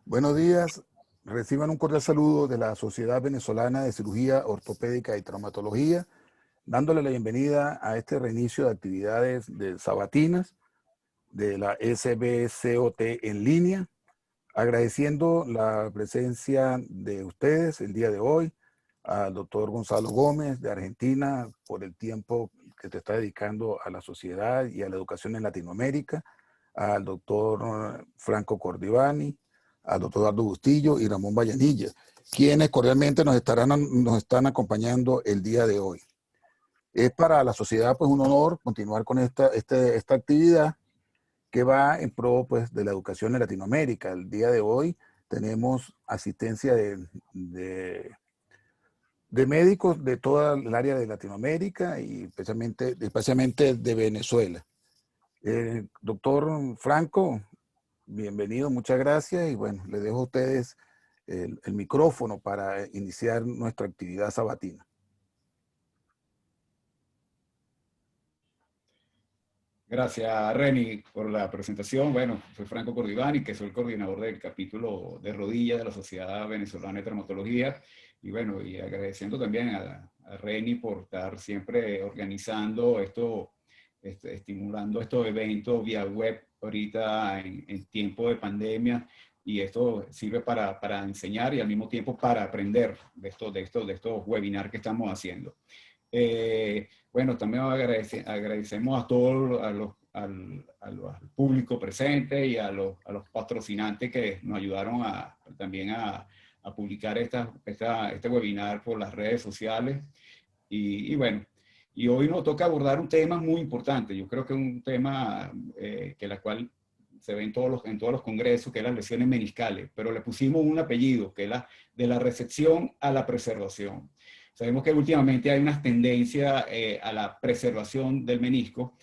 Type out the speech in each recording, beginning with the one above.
Buenos días. Reciban un cordial saludo de la Sociedad Venezolana de Cirugía Ortopédica y Traumatología, dándole la bienvenida a este reinicio de actividades de sabatinas de la SBCOT en línea, agradeciendo la presencia de ustedes el día de hoy, al doctor Gonzalo Gómez de Argentina por el tiempo que te está dedicando a la sociedad y a la educación en Latinoamérica, al doctor Franco Cordivani, al doctor Eduardo Bustillo y Ramón Vallenilla, quienes cordialmente nos están acompañando el día de hoy. Es para la sociedad pues un honor continuar con esta actividad que va en pro pues, de la educación en Latinoamérica. El día de hoy tenemos asistencia de médicos de toda el área de Latinoamérica y especialmente de Venezuela. Doctor Franco, bienvenido, muchas gracias y bueno, le dejo a ustedes el micrófono para iniciar nuestra actividad sabatina. Gracias, Reni, por la presentación. Bueno, soy Franco Cordivani, que soy el coordinador del capítulo de rodilla de la Sociedad Venezolana de Traumatología. Y bueno, y agradeciendo también a Reni por estar siempre organizando esto, estimulando estos eventos vía web ahorita en tiempo de pandemia. Y esto sirve para enseñar y al mismo tiempo para aprender de estos webinars que estamos haciendo. Bueno, también agradecemos a todos, al público presente y a los patrocinantes que nos ayudaron también a publicar este webinar por las redes sociales. Y bueno, y hoy nos toca abordar un tema muy importante. Yo creo que es un tema que la cual se ve en todos los congresos, que es las lesiones meniscales, pero le pusimos un apellido, que es de la resección a la preservación. Sabemos que últimamente hay unas tendencias a la preservación del menisco.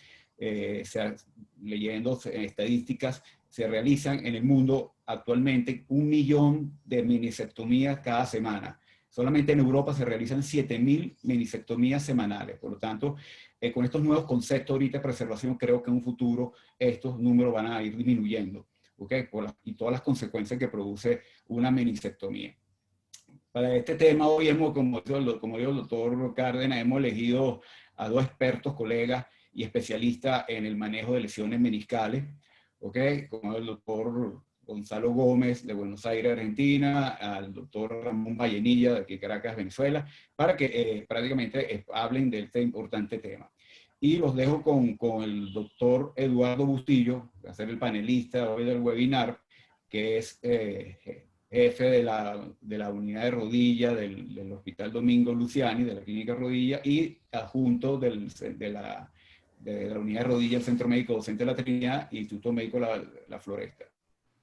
Leyendo estadísticas, se realizan en el mundo actualmente 1 millón de menisectomías cada semana. Solamente en Europa se realizan 7.000 menisectomías semanales. Por lo tanto, con estos nuevos conceptos ahorita de preservación, creo que en un futuro estos números van a ir disminuyendo, ¿okay? Y todas las consecuencias que produce una menisectomía. Para este tema hoy como dijo el doctor Cárdenas, hemos elegido a 2 expertos, colegas y especialistas en el manejo de lesiones meniscales, ¿okay? Como el doctor Gonzalo Gómez de Buenos Aires, Argentina, al doctor Ramón Vallenilla de aquí Caracas, Venezuela, para que prácticamente hablen de este importante tema. Y los dejo con el doctor Eduardo Bustillo, que va a ser el panelista hoy del webinar, que es jefe de la unidad de rodilla del Hospital Domingo Luciani, de la Clínica Rodilla, y adjunto de la unidad de rodilla del Centro Médico Docente de la Trinidad y Instituto Médico La Floresta.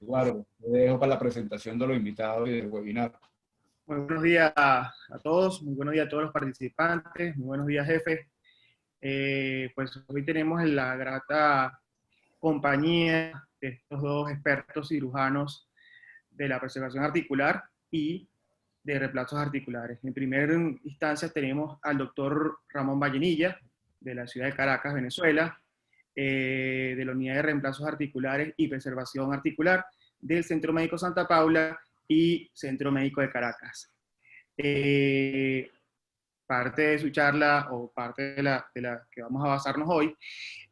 Eduardo, te dejo para la presentación de los invitados y del webinar. Muy buenos días a todos, muy buenos días a todos los participantes, muy buenos días, jefe. Pues hoy tenemos la grata compañía de estos 2 expertos cirujanos de la preservación articular y de reemplazos articulares. En primera instancia tenemos al doctor Ramón Vallenilla, de la ciudad de Caracas, Venezuela, de la unidad de reemplazos articulares y preservación articular del Centro Médico Santa Paula y Centro Médico de Caracas. Parte de su charla, o parte de la que vamos a basarnos hoy,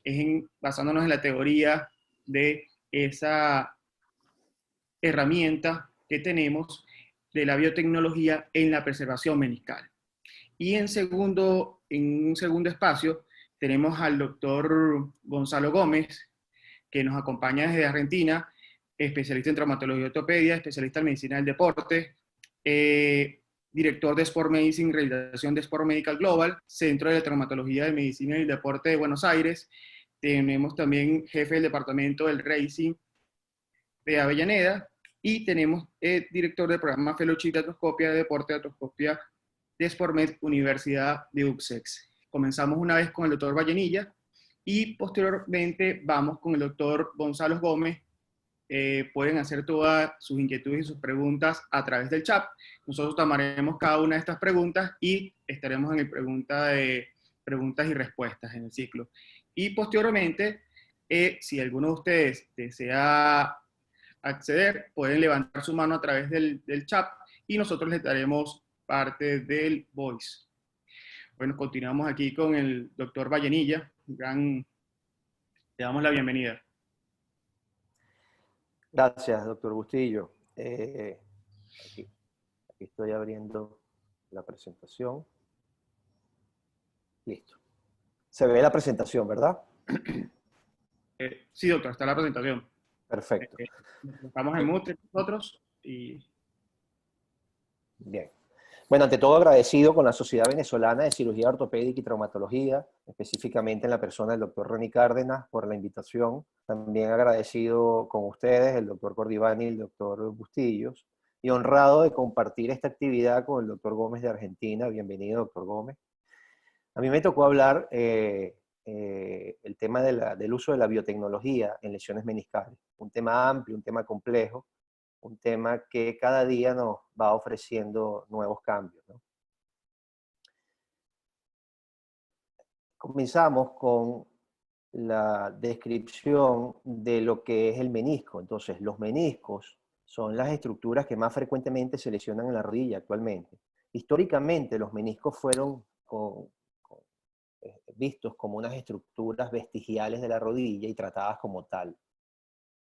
es basándonos en la teoría de esa herramienta que tenemos de la biotecnología en la preservación meniscal. Y en un segundo espacio tenemos al doctor Gonzalo Gómez, que nos acompaña desde Argentina, especialista en traumatología y ortopedia, especialista en medicina del deporte, director de Sport Medicine, realización de Sport Medical Global, Centro de Traumatología de Medicina y Deporte de Buenos Aires. Tenemos también jefe del departamento del Racing de Avellaneda, y tenemos director del programa Fellowship de Artroscopia de Deporte de Artroscopia de SportMed, Universidad de UCSEX. Comenzamos una vez con el doctor Vallenilla y posteriormente vamos con el doctor Gonzalo Gómez. Pueden hacer todas sus inquietudes y sus preguntas a través del chat. Nosotros tomaremos cada una de estas preguntas y estaremos en el preguntas y respuestas en el ciclo. Y posteriormente, si alguno de ustedes desea acceder, pueden levantar su mano a través del chat y nosotros les daremos parte del voice. Bueno, continuamos aquí con el doctor Vallenilla. Le damos la bienvenida. Gracias, doctor Bustillo. Aquí estoy abriendo la presentación. Listo. Se ve la presentación, ¿verdad? Sí, doctor, está la presentación. Perfecto. Estamos en mute nosotros y... Bien. Bueno, ante todo agradecido con la Sociedad Venezolana de Cirugía Ortopédica y Traumatología, específicamente en la persona del doctor René Cárdenas por la invitación. También agradecido con ustedes, el doctor Cordivani y el doctor Bustillos, y honrado de compartir esta actividad con el doctor Gómez de Argentina. Bienvenido, doctor Gómez. A mí me tocó hablar el tema del uso de la biotecnología en lesiones meniscales. Un tema amplio, un tema complejo, un tema que cada día nos va ofreciendo nuevos cambios, ¿no? Comenzamos con la descripción de lo que es el menisco. Entonces, los meniscos son las estructuras que más frecuentemente se lesionan en la rodilla actualmente. Históricamente, los meniscos fueron vistos como unas estructuras vestigiales de la rodilla y tratadas como tal.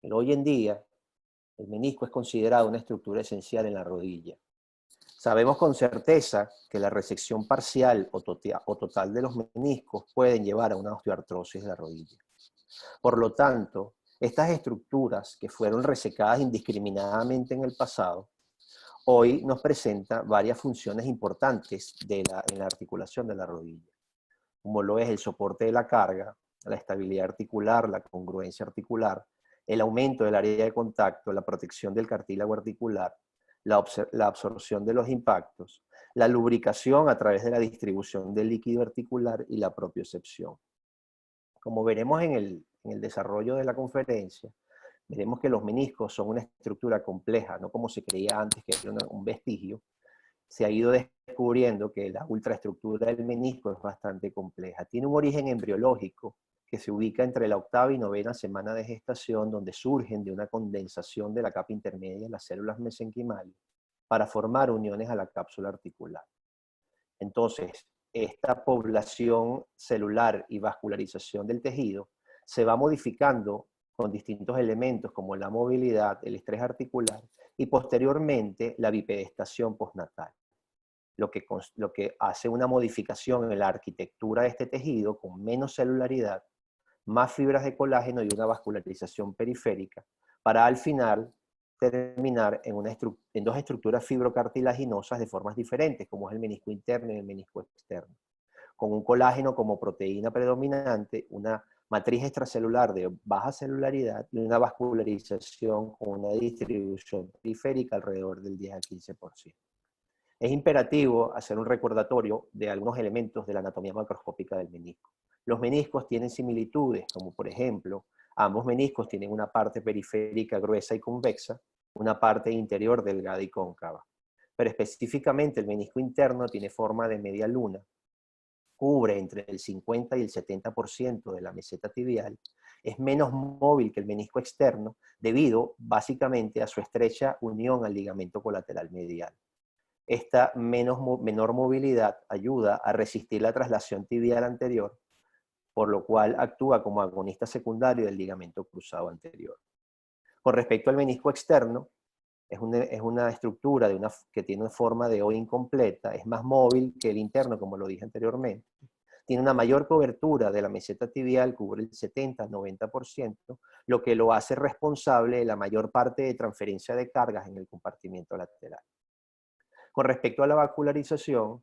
Pero hoy en día, el menisco es considerado una estructura esencial en la rodilla. Sabemos con certeza que la resección parcial o total de los meniscos pueden llevar a una osteoartrosis de la rodilla. Por lo tanto, estas estructuras que fueron resecadas indiscriminadamente en el pasado, hoy nos presentan varias funciones importantes en la articulación de la rodilla, como lo es el soporte de la carga, la estabilidad articular, la congruencia articular, el aumento del área de contacto, la protección del cartílago articular, la absorción de los impactos, la lubricación a través de la distribución del líquido articular y la propiocepción. Como veremos en el desarrollo de la conferencia, veremos que los meniscos son una estructura compleja, no como se creía antes que era un vestigio. Se ha ido descubriendo que la ultraestructura del menisco es bastante compleja. Tiene un origen embriológico que se ubica entre la 8ª y 9ª semana de gestación, donde surgen de una condensación de la capa intermedia de las células mesenquimales para formar uniones a la cápsula articular. Entonces, esta población celular y vascularización del tejido se va modificando con distintos elementos como la movilidad, el estrés articular y posteriormente la bipedestación postnatal, lo que hace una modificación en la arquitectura de este tejido con menos celularidad, más fibras de colágeno y una vascularización periférica, para al final terminar en dos estructuras fibrocartilaginosas de formas diferentes, como es el menisco interno y el menisco externo, con un colágeno como proteína predominante, una matriz extracelular de baja celularidad y una vascularización con una distribución periférica alrededor del 10 al 15%. Es imperativo hacer un recordatorio de algunos elementos de la anatomía macroscópica del menisco. Los meniscos tienen similitudes, como por ejemplo, ambos meniscos tienen una parte periférica gruesa y convexa, una parte interior delgada y cóncava. Pero específicamente el menisco interno tiene forma de media luna, cubre entre el 50 y el 70% de la meseta tibial, es menos móvil que el menisco externo debido básicamente a su estrecha unión al ligamento colateral medial. Esta menor movilidad ayuda a resistir la traslación tibial anterior, por lo cual actúa como agonista secundario del ligamento cruzado anterior. Con respecto al menisco externo, es una estructura que tiene una forma de O incompleta, es más móvil que el interno, como lo dije anteriormente. Tiene una mayor cobertura de la meseta tibial, cubre el 70-90%, lo que lo hace responsable de la mayor parte de transferencia de cargas en el compartimento lateral. Con respecto a la vascularización,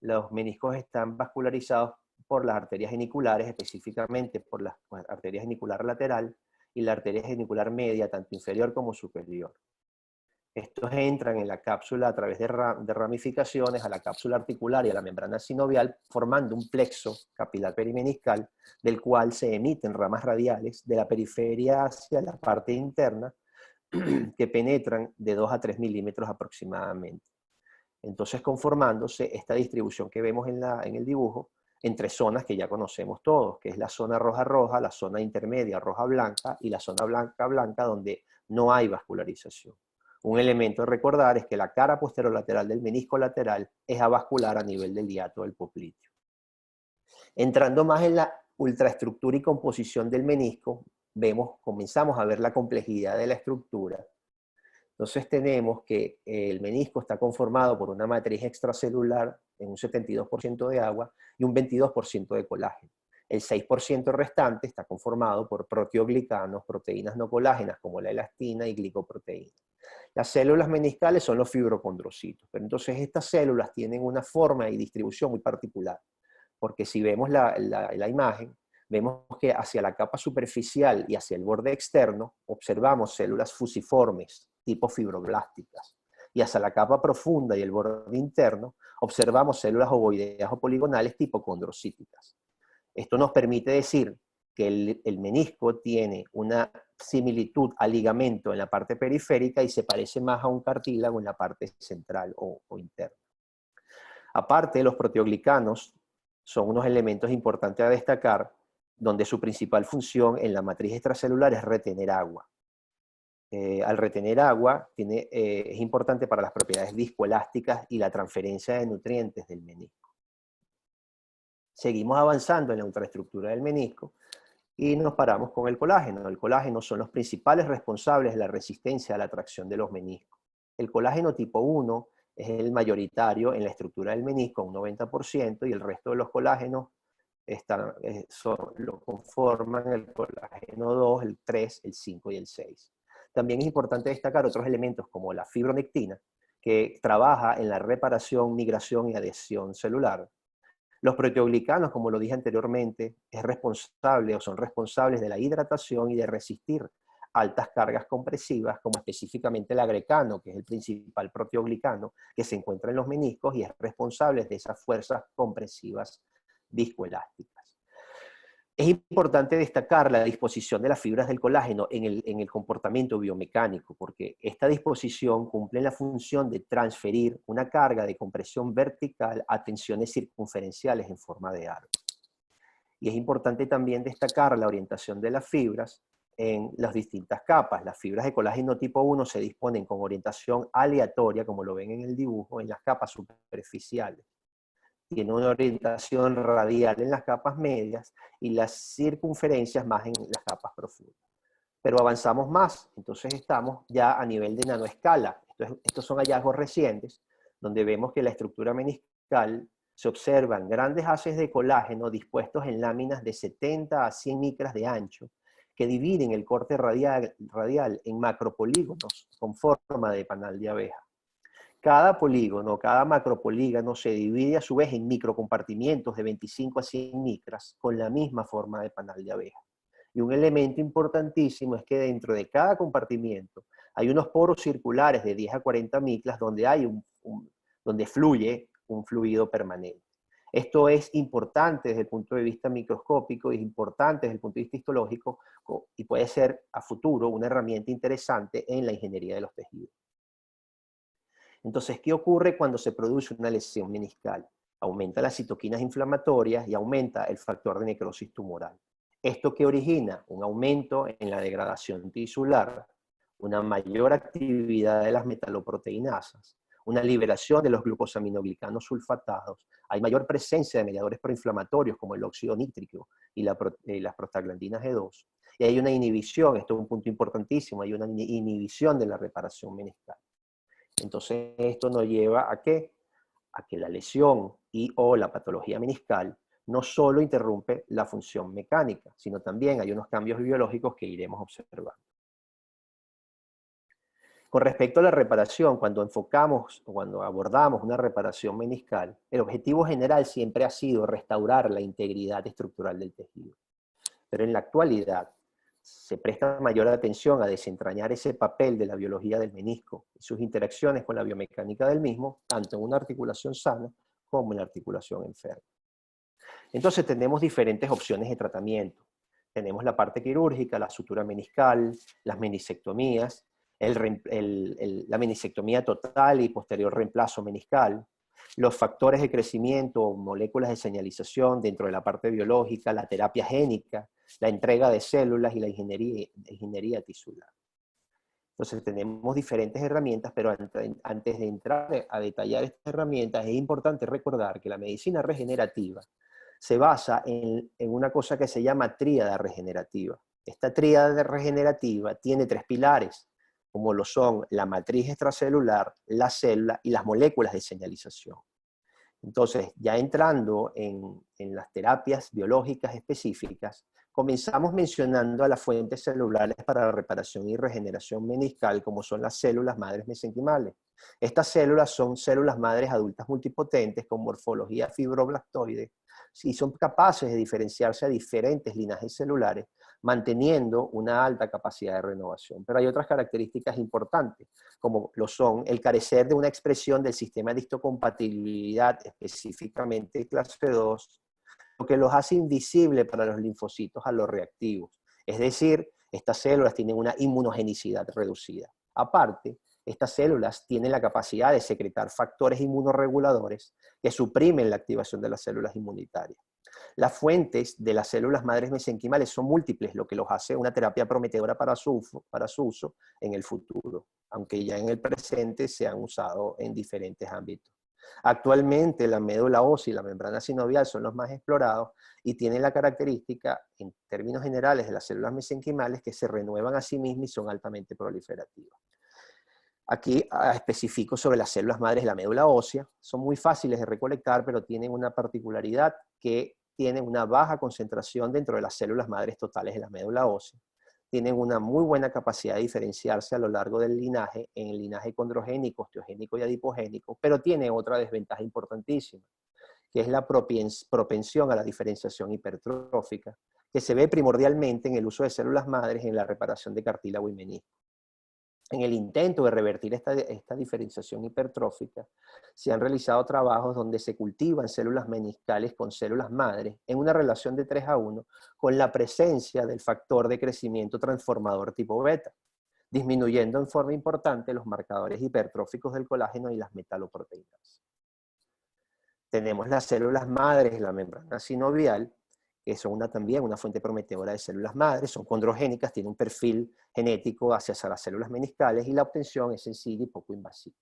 los meniscos están vascularizados por las arterias geniculares, específicamente por la arteria genicular lateral y la arteria genicular media, tanto inferior como superior. Estos entran en la cápsula a través de ramificaciones a la cápsula articular y a la membrana sinovial, formando un plexo capilar perimeniscal, del cual se emiten ramas radiales de la periferia hacia la parte interna, que penetran de 2 a 3 milímetros aproximadamente. Entonces, conformándose esta distribución que vemos en el dibujo, entre zonas que ya conocemos todos, que es la zona roja-roja, la zona intermedia roja-blanca y la zona blanca-blanca, donde no hay vascularización. Un elemento a recordar es que la cara posterolateral del menisco lateral es avascular a nivel del hiato del popliteo. Entrando más en la ultraestructura y composición del menisco, comenzamos a ver la complejidad de la estructura. Entonces tenemos que el menisco está conformado por una matriz extracelular en un 72% de agua y un 22% de colágeno. El 6% restante está conformado por proteoglicanos, proteínas no colágenas como la elastina y glicoproteínas. Las células meniscales son los fibrocondrocitos, pero entonces estas células tienen una forma y distribución muy particular, porque si vemos la imagen, vemos que hacia la capa superficial y hacia el borde externo observamos células fusiformes, tipo fibroblásticas, y hacia la capa profunda y el borde interno observamos células ovoideas o poligonales tipo condrocíticas. Esto nos permite decir que el menisco tiene una similitud al ligamento en la parte periférica y se parece más a un cartílago en la parte central o interna. Aparte, los proteoglicanos son unos elementos importantes a destacar, donde su principal función en la matriz extracelular es retener agua. Al retener agua, es importante para las propiedades viscoelásticas y la transferencia de nutrientes del menisco. Seguimos avanzando en la ultraestructura del menisco y nos paramos con el colágeno. El colágeno son los principales responsables de la resistencia a la tracción de los meniscos. El colágeno tipo 1 es el mayoritario en la estructura del menisco, un 90%, y el resto de los colágenos lo conforman el colágeno 2, el 3, el 5 y el 6. También es importante destacar otros elementos como la fibronectina, que trabaja en la reparación, migración y adhesión celular. Los proteoglicanos, como lo dije anteriormente, son responsables de la hidratación y de resistir altas cargas compresivas, como específicamente el agrecano, que es el principal proteoglicano que se encuentra en los meniscos y es responsable de esas fuerzas compresivas viscoelásticas. Es importante destacar la disposición de las fibras del colágeno en el comportamiento biomecánico, porque esta disposición cumple la función de transferir una carga de compresión vertical a tensiones circunferenciales en forma de arco. Y es importante también destacar la orientación de las fibras en las distintas capas. Las fibras de colágeno tipo 1 se disponen con orientación aleatoria, como lo ven en el dibujo, en las capas superficiales. Tiene una orientación radial en las capas medias y las circunferencias más en las capas profundas. Pero avanzamos más, entonces estamos ya a nivel de nanoescala. Estos son hallazgos recientes, donde vemos que la estructura meniscal se observan grandes haces de colágeno dispuestos en láminas de 70 a 100 micras de ancho, que dividen el corte radial en macropolígonos con forma de panal de abeja. Cada polígono, cada macropolígono se divide a su vez en microcompartimientos de 25 a 100 micras con la misma forma de panal de abeja. Y un elemento importantísimo es que dentro de cada compartimiento hay unos poros circulares de 10 a 40 micras donde fluye un fluido permanente. Esto es importante desde el punto de vista microscópico, es importante desde el punto de vista histológico y puede ser a futuro una herramienta interesante en la ingeniería de los tejidos. Entonces, ¿qué ocurre cuando se produce una lesión meniscal? Aumenta las citoquinas inflamatorias y aumenta el factor de necrosis tumoral. ¿Esto qué origina? Un aumento en la degradación tisular, una mayor actividad de las metaloproteinasas, una liberación de los glucosaminoglicanos sulfatados, hay mayor presencia de mediadores proinflamatorios como el óxido nítrico y las prostaglandinas G2, y hay una inhibición, esto es un punto importantísimo, hay una inhibición de la reparación meniscal. Entonces esto nos lleva a ¿qué? A que la lesión o la patología meniscal no solo interrumpe la función mecánica, sino también hay unos cambios biológicos que iremos observando. Con respecto a la reparación, cuando abordamos una reparación meniscal, el objetivo general siempre ha sido restaurar la integridad estructural del tejido. Pero en la actualidad se presta mayor atención a desentrañar ese papel de la biología del menisco y sus interacciones con la biomecánica del mismo, tanto en una articulación sana como en la articulación enferma. Entonces tenemos diferentes opciones de tratamiento. Tenemos la parte quirúrgica, la sutura meniscal, las menisectomías, la menisectomía total y posterior reemplazo meniscal, los factores de crecimiento o moléculas de señalización dentro de la parte biológica, la terapia génica, la entrega de células y la ingeniería tisular. Entonces tenemos diferentes herramientas, pero antes de entrar a detallar estas herramientas, es importante recordar que la medicina regenerativa se basa en una cosa que se llama tríada regenerativa. Esta tríada regenerativa tiene 3 pilares, como lo son la matriz extracelular, la célula y las moléculas de señalización. Entonces, ya entrando en las terapias biológicas específicas, comenzamos mencionando a las fuentes celulares para la reparación y regeneración meniscal, como son las células madres mesenquimales. Estas células son células madres adultas multipotentes con morfología fibroblastoide y son capaces de diferenciarse a diferentes linajes celulares, manteniendo una alta capacidad de renovación. Pero hay otras características importantes, como lo son el carecer de una expresión del sistema de histocompatibilidad, específicamente clase 2, lo que los hace invisibles para los linfocitos aloreactivos. Es decir, estas células tienen una inmunogenicidad reducida. Aparte, estas células tienen la capacidad de secretar factores inmunorreguladores que suprimen la activación de las células inmunitarias. Las fuentes de las células madres mesenquimales son múltiples, lo que los hace una terapia prometedora para su uso en el futuro, aunque ya en el presente se han usado en diferentes ámbitos. Actualmente la médula ósea y la membrana sinovial son los más explorados y tienen la característica, en términos generales, de las células mesenquimales que se renuevan a sí mismas y son altamente proliferativas. Aquí especifico sobre las células madres de la médula ósea. Son muy fáciles de recolectar, pero tienen una particularidad que tienen una baja concentración dentro de las células madres totales de la médula ósea. Tienen una muy buena capacidad de diferenciarse a lo largo del linaje, en el linaje condrogénico, osteogénico y adipogénico, pero tiene otra desventaja importantísima, que es la propensión a la diferenciación hipertrófica, que se ve primordialmente en el uso de células madres en la reparación de cartílago y menisco. En el intento de revertir esta diferenciación hipertrófica, se han realizado trabajos donde se cultivan células meniscales con células madres en una relación de 3:1 con la presencia del factor de crecimiento transformador tipo beta, disminuyendo en forma importante los marcadores hipertróficos del colágeno y las metaloproteínas. Tenemos las células madres de la membrana sinovial, que son también una fuente prometedora de células madres, son condrogénicas, tienen un perfil genético hacia las células meniscales y la obtención es sencilla y poco invasiva.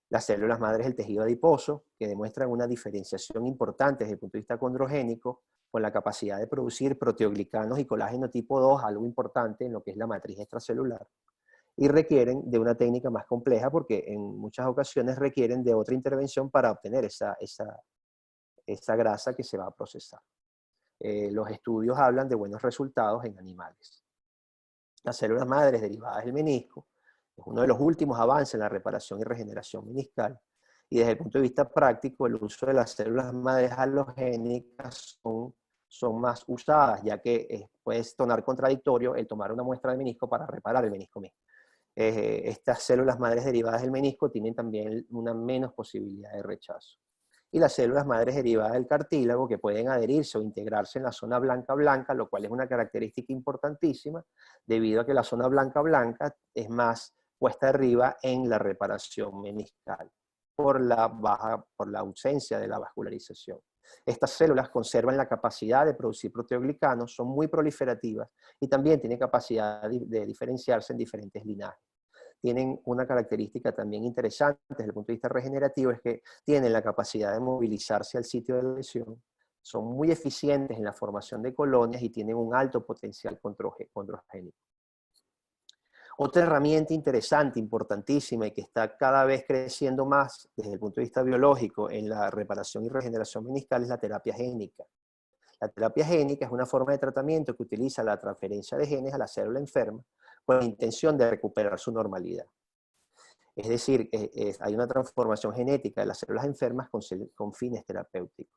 Las células madres del tejido adiposo, que demuestran una diferenciación importante desde el punto de vista condrogénico, con la capacidad de producir proteoglicanos y colágeno tipo 2, algo importante en lo que es la matriz extracelular, y requieren de una técnica más compleja porque en muchas ocasiones requieren de otra intervención para obtener esa grasa que se va a procesar. Los estudios hablan de buenos resultados en animales. Las células madres derivadas del menisco es uno de los últimos avances en la reparación y regeneración meniscal, y desde el punto de vista práctico el uso de las células madres halogénicas son más usadas, ya que puede sonar contradictorio el tomar una muestra de menisco para reparar el menisco mismo. Estas células madres derivadas del menisco tienen también una menos posibilidad de rechazo. Y las células madres derivadas del cartílago, que pueden adherirse o integrarse en la zona blanca-blanca, lo cual es una característica importantísima, debido a que la zona blanca-blanca es más puesta arriba en la reparación meniscal, por la ausencia de la vascularización. Estas células conservan la capacidad de producir proteoglicanos, son muy proliferativas y también tienen capacidad de diferenciarse en diferentes linajes. Tienen una característica también interesante desde el punto de vista regenerativo, es que tienen la capacidad de movilizarse al sitio de la lesión, son muy eficientes en la formación de colonias y tienen un alto potencial condrogénico. Otra herramienta interesante, importantísima y que está cada vez creciendo más desde el punto de vista biológico en la reparación y regeneración meniscal es la terapia génica. La terapia génica es una forma de tratamiento que utiliza la transferencia de genes a la célula enferma con la intención de recuperar su normalidad. Es decir, hay una transformación genética de las células enfermas con fines terapéuticos.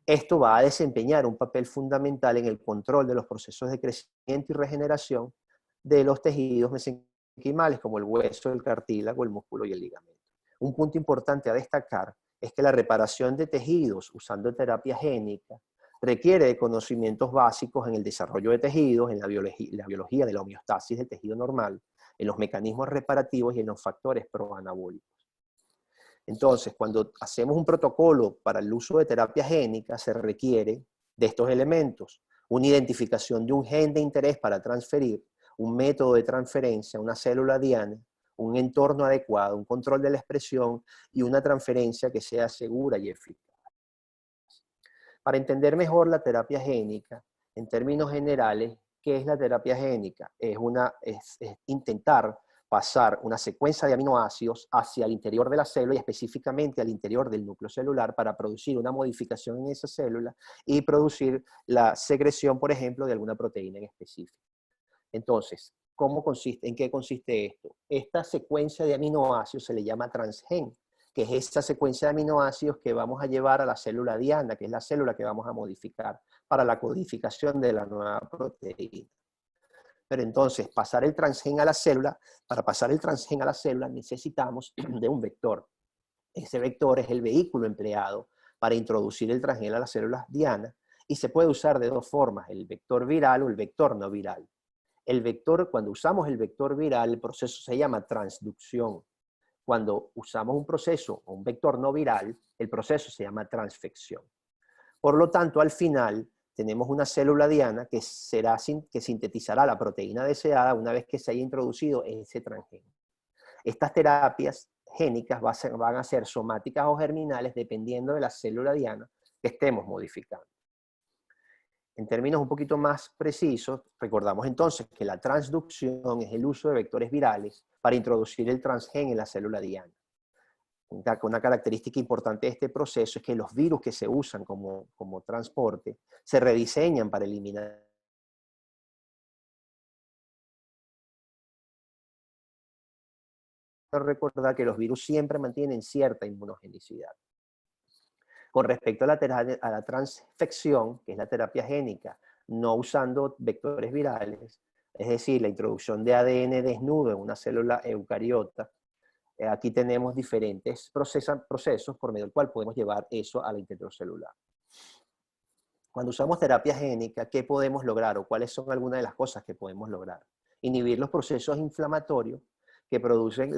Esto va a desempeñar un papel fundamental en el control de los procesos de crecimiento y regeneración de los tejidos mesenquimales como el hueso, el cartílago, el músculo y el ligamento. Un punto importante a destacar es que la reparación de tejidos usando terapia génica requiere de conocimientos básicos en el desarrollo de tejidos, en la biología de la homeostasis del tejido normal, en los mecanismos reparativos y en los factores proanabólicos. Entonces, cuando hacemos un protocolo para el uso de terapia génica, se requiere de estos elementos: una identificación de un gen de interés para transferir, un método de transferencia, una célula diana, un entorno adecuado, un control de la expresión y una transferencia que sea segura y eficaz. Para entender mejor la terapia génica, en términos generales, ¿qué es la terapia génica? Es intentar pasar una secuencia de aminoácidos hacia el interior de la célula y específicamente al interior del núcleo celular para producir una modificación en esa célula y producir la secreción, por ejemplo, de alguna proteína en específico. Entonces, ¿en qué consiste esto? Esta secuencia de aminoácidos se le llama transgen, que es esta secuencia de aminoácidos que vamos a llevar a la célula diana, que es la célula que vamos a modificar para la codificación de la nueva proteína. Pero entonces, pasar el transgen a la célula, para pasar el transgen a la célula necesitamos de un vector. Ese vector es el vehículo empleado para introducir el transgen a las células diana y se puede usar de dos formas, el vector viral o el vector no viral. Cuando usamos el vector viral, el proceso se llama transducción. Cuando usamos un proceso o un vector no viral, el proceso se llama transfección. Por lo tanto, al final, tenemos una célula diana que sintetizará la proteína deseada una vez que se haya introducido ese transgen. Estas terapias génicas van a ser somáticas o germinales dependiendo de la célula diana que estemos modificando. En términos un poquito más precisos, recordamos entonces que la transducción es el uso de vectores virales para introducir el transgen en la célula diana. Una característica importante de este proceso es que los virus que se usan como transporte se rediseñan para eliminar. Recordar que los virus siempre mantienen cierta inmunogenicidad. Con respecto a la transfección, que es la terapia génica, no usando vectores virales, es decir, la introducción de ADN desnudo en una célula eucariota, aquí tenemos diferentes procesos por medio del cual podemos llevar eso al interior celular. Cuando usamos terapia génica, ¿qué podemos lograr o cuáles son algunas de las cosas que podemos lograr? Inhibir los procesos inflamatorios que producen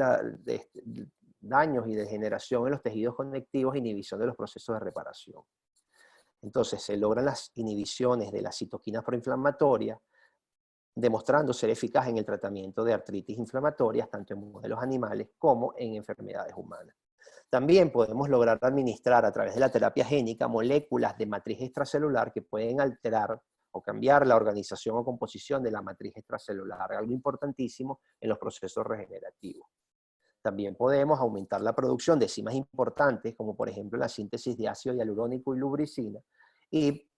daños y degeneración en los tejidos conectivos e inhibición de los procesos de reparación. Entonces, se logran las inhibiciones de las citoquinas proinflamatorias, demostrando ser eficaz en el tratamiento de artritis inflamatorias, tanto en modelos animales como en enfermedades humanas. También podemos lograr administrar a través de la terapia génica moléculas de matriz extracelular que pueden alterar o cambiar la organización o composición de la matriz extracelular, algo importantísimo en los procesos regenerativos. También podemos aumentar la producción de enzimas importantes, como por ejemplo la síntesis de ácido hialurónico y lubricina, y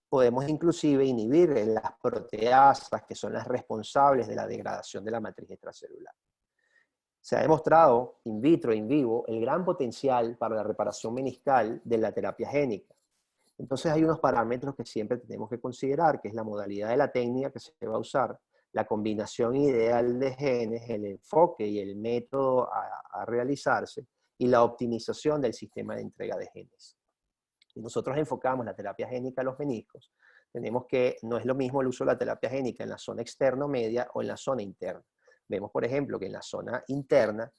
podemos inclusive inhibir las proteasas que son las responsables de la degradación de la matriz extracelular. Se ha demostrado in vitro e in vivo el gran potencial para la reparación meniscal de la terapia génica. Entonces hay unos parámetros que siempre tenemos que considerar, que es la modalidad de la técnica que se va a usar, la combinación ideal de genes, el enfoque y el método a realizarse, y la optimización del sistema de entrega de genes. Si nosotros enfocamos la terapia génica a los meniscos, tenemos que no es lo mismo el uso de la terapia génica en la zona externa media o en la zona interna. Vemos, por ejemplo, que en la zona interna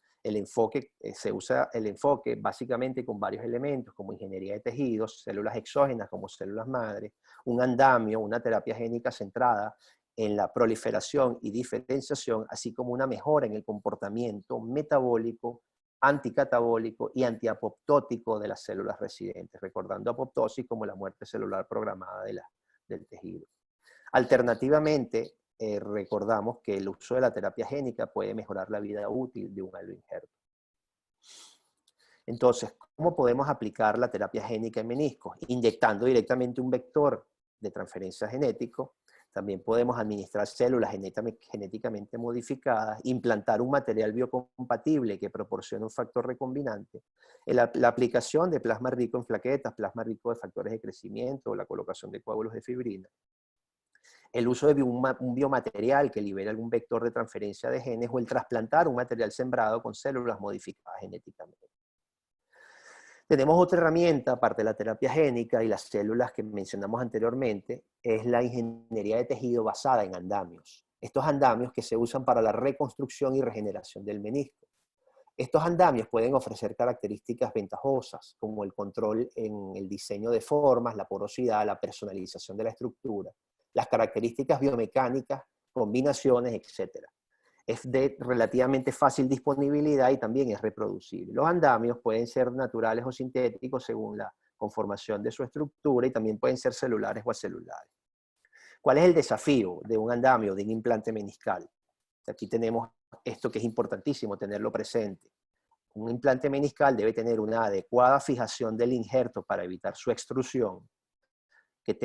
se usa el enfoque básicamente con varios elementos, como ingeniería de tejidos, células exógenas como células madre, un andamio, una terapia génica centrada en la proliferación y diferenciación, así como una mejora en el comportamiento metabólico, anticatabólico y antiapoptótico de las células residentes, recordando apoptosis como la muerte celular programada del tejido. Alternativamente, recordamos que el uso de la terapia génica puede mejorar la vida útil de un aloinjerto. Entonces, ¿cómo podemos aplicar la terapia génica en meniscos? Inyectando directamente un vector de transferencia genético. También podemos administrar células genéticamente modificadas, implantar un material biocompatible que proporcione un factor recombinante, la aplicación de plasma rico en plaquetas, plasma rico de factores de crecimiento, la colocación de coágulos de fibrina, el uso de un biomaterial que libere algún vector de transferencia de genes o el trasplantar un material sembrado con células modificadas genéticamente. Tenemos otra herramienta, aparte de la terapia génica y las células que mencionamos anteriormente, es la ingeniería de tejido basada en andamios. Estos andamios que se usan para la reconstrucción y regeneración del menisco. Estos andamios pueden ofrecer características ventajosas, como el control en el diseño de formas, la porosidad, la personalización de la estructura, las características biomecánicas combinaciones, etc. Es de relativamente fácil disponibilidad y también es reproducible. Los andamios pueden ser naturales o sintéticos según la conformación de su estructura y también pueden ser celulares o acelulares. ¿Cuál es el desafío de un andamio, de un implante meniscal? Aquí tenemos esto que es importantísimo tenerlo presente. Un implante meniscal debe tener una adecuada fijación del injerto para evitar su extrusión, que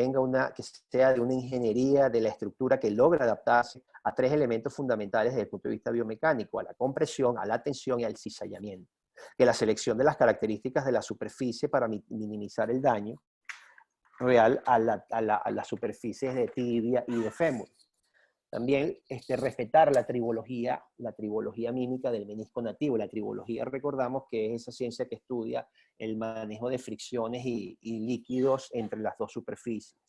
sea de una ingeniería de la estructura que logra adaptarse a 3 elementos fundamentales desde el punto de vista biomecánico: a la compresión, a la tensión y al cizallamiento. Que la selección de las características de la superficie para minimizar el daño real a las superficies de tibia y de fémur. También respetar la tribología mímica del menisco nativo. La tribología, recordamos que es esa ciencia que estudia el manejo de fricciones y líquidos entre las dos superficies.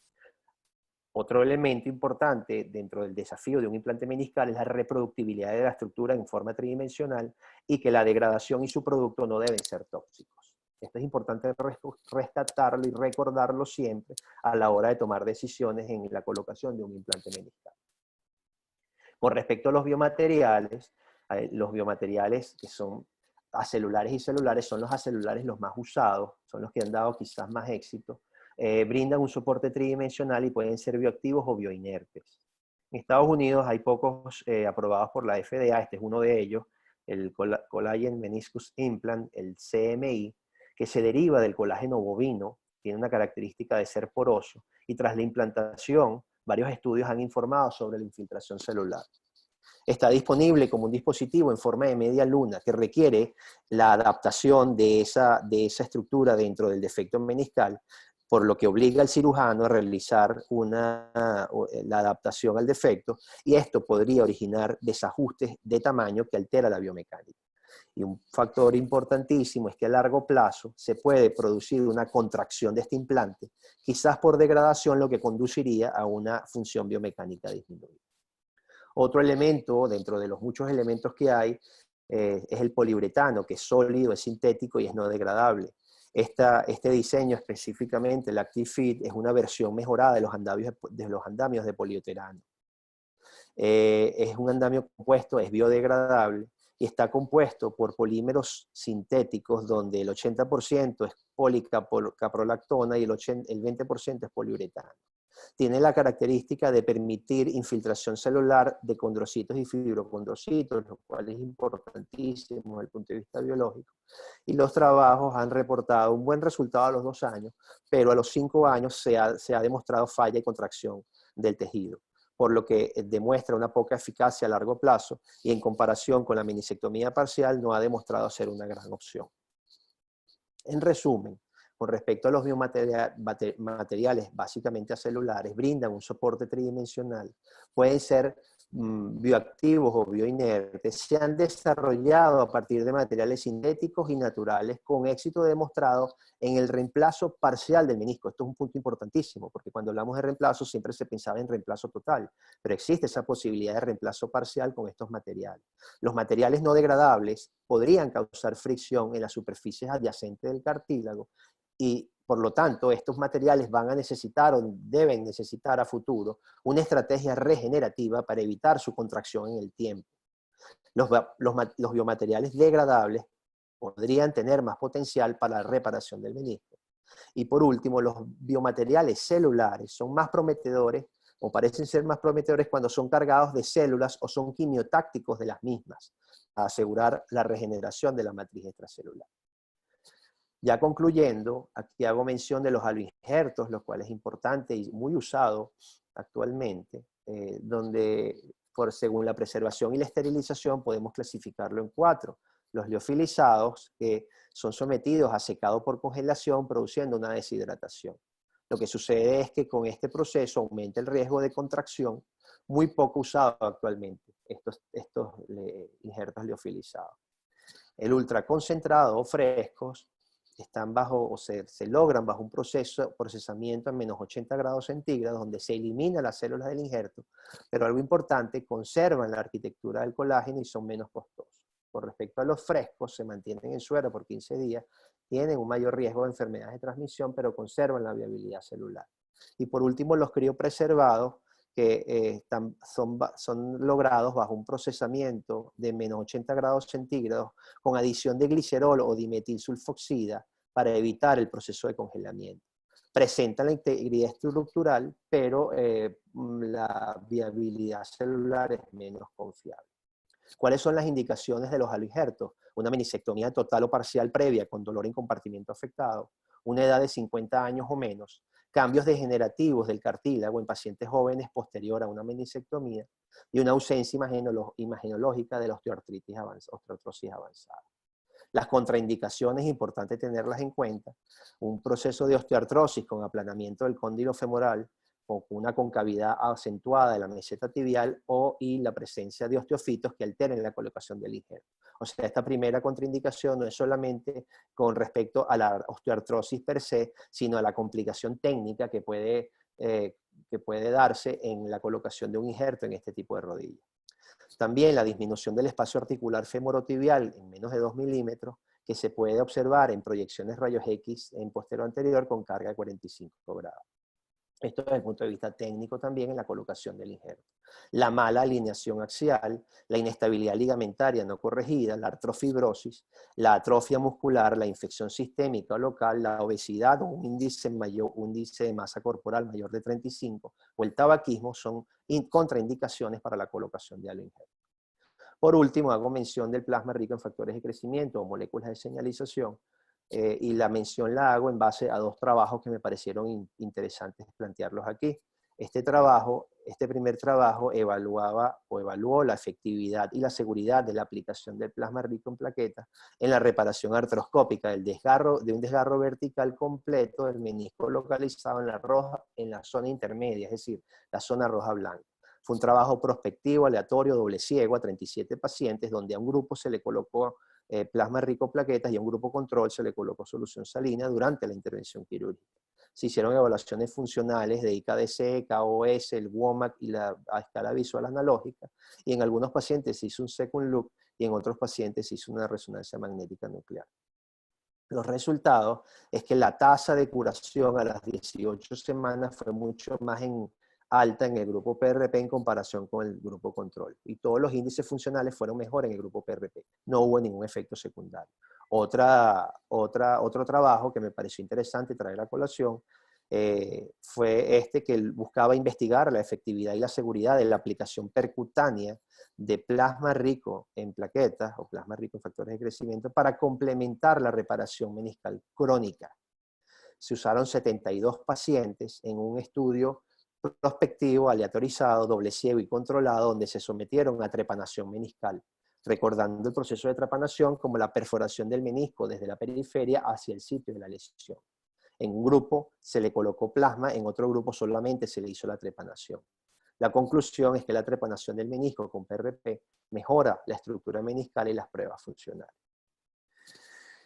Otro elemento importante dentro del desafío de un implante meniscal es la reproductibilidad de la estructura en forma tridimensional y que la degradación y su producto no deben ser tóxicos. Esto es importante rescatarlo y recordarlo siempre a la hora de tomar decisiones en la colocación de un implante meniscal. Con respecto a los biomateriales que son acelulares y celulares, son los acelulares los más usados, son los que han dado quizás más éxito. Brindan un soporte tridimensional y pueden ser bioactivos o bioinertes. En Estados Unidos hay pocos aprobados por la FDA, este es uno de ellos, el Collagen Meniscus Implant, el CMI, que se deriva del colágeno bovino, tiene una característica de ser poroso, y tras la implantación, varios estudios han informado sobre la infiltración celular. Está disponible como un dispositivo en forma de media luna que requiere la adaptación de esa estructura dentro del defecto meniscal, por lo que obliga al cirujano a realizar la adaptación al defecto, y esto podría originar desajustes de tamaño que altera la biomecánica. Y un factor importantísimo es que a largo plazo se puede producir una contracción de este implante, quizás por degradación, lo que conduciría a una función biomecánica disminuida. Otro elemento, dentro de los muchos elementos que hay, es el poliuretano, que es sólido, es sintético y es no degradable. Este diseño específicamente, el ActiveFit, es una versión mejorada de los andamios de poliuretano. Es un andamio compuesto, es biodegradable y está compuesto por polímeros sintéticos donde el 80% es policaprolactona y el 20% es poliuretano. Tiene la característica de permitir infiltración celular de condrocitos y fibrocondrocitos, lo cual es importantísimo desde el punto de vista biológico. Y los trabajos han reportado un buen resultado a los 2 años, pero a los 5 años se ha demostrado falla y contracción del tejido, por lo que demuestra una poca eficacia a largo plazo y en comparación con la meniscectomía parcial no ha demostrado ser una gran opción. En resumen, con respecto a los biomateriales básicamente acelulares, brindan un soporte tridimensional, pueden ser bioactivos o bioinertes, se han desarrollado a partir de materiales sintéticos y naturales con éxito demostrado en el reemplazo parcial del menisco. Esto es un punto importantísimo, porque cuando hablamos de reemplazo siempre se pensaba en reemplazo total, pero existe esa posibilidad de reemplazo parcial con estos materiales. Los materiales no degradables podrían causar fricción en las superficies adyacentes del cartílago y por lo tanto estos materiales van a necesitar o deben necesitar a futuro una estrategia regenerativa para evitar su contracción en el tiempo. Los biomateriales degradables podrían tener más potencial para la reparación del menisco. Y por último, los biomateriales celulares son más prometedores o parecen ser más prometedores cuando son cargados de células o son quimiotácticos de las mismas, para asegurar la regeneración de la matriz extracelular. Ya concluyendo, aquí hago mención de los aloinjertos, lo cual es importante y muy usado actualmente, donde según la preservación y la esterilización podemos clasificarlo en 4. Los liofilizados, que son sometidos a secado por congelación, produciendo una deshidratación. Lo que sucede es que con este proceso aumenta el riesgo de contracción, muy poco usado actualmente, estos injertos liofilizados. El ultraconcentrado o frescos están se logran bajo un procesamiento a menos 80 grados centígrados, donde se eliminan las células del injerto, pero algo importante, conservan la arquitectura del colágeno y son menos costosos. Con respecto a los frescos, se mantienen en suero por 15 días, tienen un mayor riesgo de enfermedades de transmisión, pero conservan la viabilidad celular. Y por último, los criopreservados, que son logrados bajo un procesamiento de menos 80 grados centígrados con adición de glicerol o dimetilsulfoxida para evitar el proceso de congelamiento. Presentan la integridad estructural, pero la viabilidad celular es menos confiable. ¿Cuáles son las indicaciones de los aloinjertos? Una menisectomía total o parcial previa con dolor en compartimento afectado, una edad de 50 años o menos, cambios degenerativos del cartílago en pacientes jóvenes posterior a una menisectomía y una ausencia imagenológica de la osteoartrosis avanzada. Las contraindicaciones, es importante tenerlas en cuenta. Un proceso de osteoartrosis con aplanamiento del cóndilo femoral o con una concavidad acentuada de la meseta tibial y la presencia de osteofitos que alteren la colocación del injerto. O sea, esta primera contraindicación no es solamente con respecto a la osteoartrosis per se, sino a la complicación técnica que puede darse en la colocación de un injerto en este tipo de rodilla. También la disminución del espacio articular femorotibial en menos de 2 milímetros, que se puede observar en proyecciones rayos X en posterior anterior con carga de 45 grados. Esto desde el punto de vista técnico también en la colocación del injerto. La mala alineación axial, la inestabilidad ligamentaria no corregida, la artrofibrosis, la atrofia muscular, la infección sistémica o local, la obesidad o un índice de masa corporal mayor de 35 o el tabaquismo son contraindicaciones para la colocación de aloinjerto. Por último, hago mención del plasma rico en factores de crecimiento o moléculas de señalización, y la mención la hago en base a 2 trabajos que me parecieron interesantes plantearlos aquí. Este primer trabajo evaluó la efectividad y la seguridad de la aplicación del plasma rico en plaquetas en la reparación artroscópica de un desgarro vertical completo del menisco localizado en la zona intermedia, es decir, la zona roja-blanca. Fue un trabajo prospectivo, aleatorio, doble ciego a 37 pacientes, donde a un grupo se le colocó plasma rico plaquetas y a un grupo control se le colocó solución salina durante la intervención quirúrgica. Se hicieron evaluaciones funcionales de IKDC, KOS, el WOMAC y la escala visual analógica, y en algunos pacientes se hizo un second look y en otros pacientes se hizo una resonancia magnética nuclear. Los resultados es que la tasa de curación a las 18 semanas fue mucho más alta en el grupo PRP en comparación con el grupo control. Y todos los índices funcionales fueron mejor en el grupo PRP. No hubo ningún efecto secundario. Otro trabajo que me pareció interesante traer a colación fue que buscaba investigar la efectividad y la seguridad de la aplicación percutánea de plasma rico en plaquetas o plasma rico en factores de crecimiento para complementar la reparación meniscal crónica. Se usaron 72 pacientes en un estudio prospectivo, aleatorizado, doble ciego y controlado, donde se sometieron a trepanación meniscal, recordando el proceso de trepanación como la perforación del menisco desde la periferia hacia el sitio de la lesión. En un grupo se le colocó plasma, en otro grupo solamente se le hizo la trepanación. La conclusión es que la trepanación del menisco con PRP mejora la estructura meniscal y las pruebas funcionales.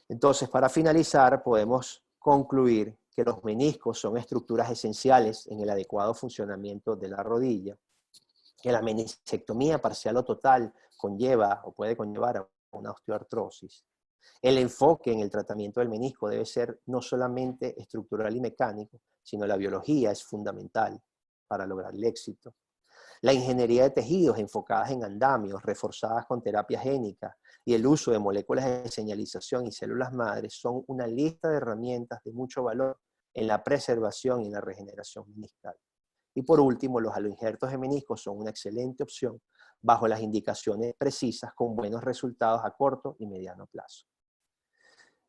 Entonces, para finalizar, podemos concluir que los meniscos son estructuras esenciales en el adecuado funcionamiento de la rodilla, que la meniscectomía parcial o total conlleva o puede conllevar a una osteoartrosis. El enfoque en el tratamiento del menisco debe ser no solamente estructural y mecánico, sino la biología es fundamental para lograr el éxito. La ingeniería de tejidos enfocadas en andamios, reforzadas con terapia génica, y el uso de moléculas de señalización y células madres son una lista de herramientas de mucho valor en la preservación y en la regeneración meniscal. Y por último, los aloinjertos de menisco son una excelente opción bajo las indicaciones precisas con buenos resultados a corto y mediano plazo.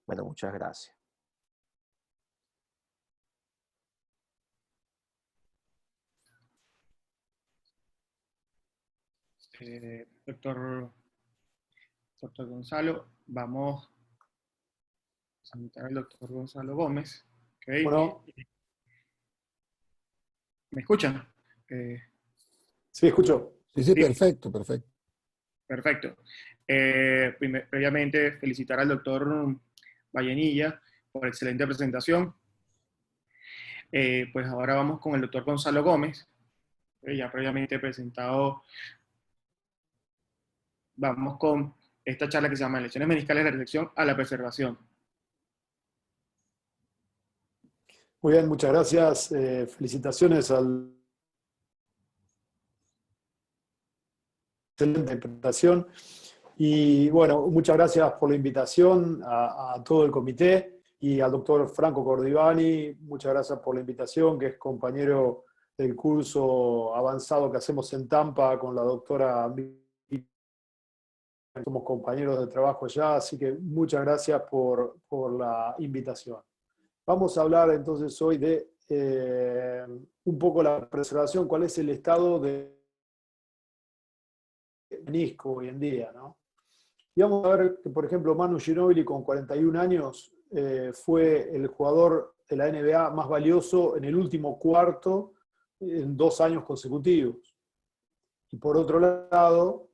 Bueno, muchas gracias. Doctor Gonzalo, vamos a invitar al doctor Gonzalo Gómez. Okay. Bueno. ¿Me escuchan? Sí, escucho. Sí, perfecto, perfecto. Perfecto. Previamente, felicitar al doctor Vallenilla por excelente presentación. Pues ahora vamos con el doctor Gonzalo Gómez, ya previamente presentado. Vamos con esta charla que se llama Lesiones meniscales de la resección a la preservación. Muy bien, muchas gracias. Felicitaciones al excelente presentación. Y bueno, muchas gracias por la invitación a todo el comité y al doctor Franco Cordivani. Muchas gracias por la invitación, que es compañero del curso avanzado que hacemos en Tampa con la doctora. Somos compañeros de trabajo ya, así que muchas gracias por la invitación. Vamos a hablar entonces hoy de un poco la preservación, cuál es el estado de menisco hoy en día, ¿no? Y vamos a ver que, por ejemplo, Manu Ginóbili con 41 años fue el jugador de la NBA más valioso en el último cuarto en 2 años consecutivos. Y por otro lado,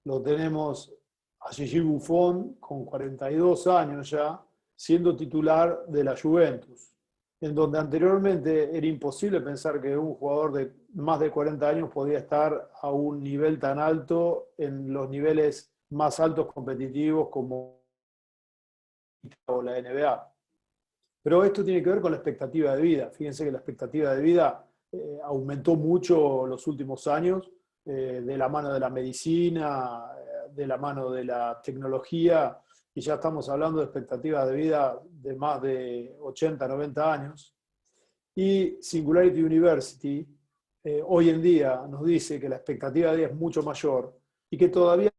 lo tenemos a Gigi Buffon con 42 años ya, siendo titular de la Juventus, en donde anteriormente era imposible pensar que un jugador de más de 40 años podía estar a un nivel tan alto en los niveles más altos competitivos como la NBA. Pero esto tiene que ver con la expectativa de vida. Fíjense que la expectativa de vida aumentó mucho los últimos años, de la mano de la medicina, de la mano de la tecnología, y ya estamos hablando de expectativas de vida de más de 80, 90 años. Y Singularity University hoy en día nos dice que la expectativa de vida es mucho mayor y que todavía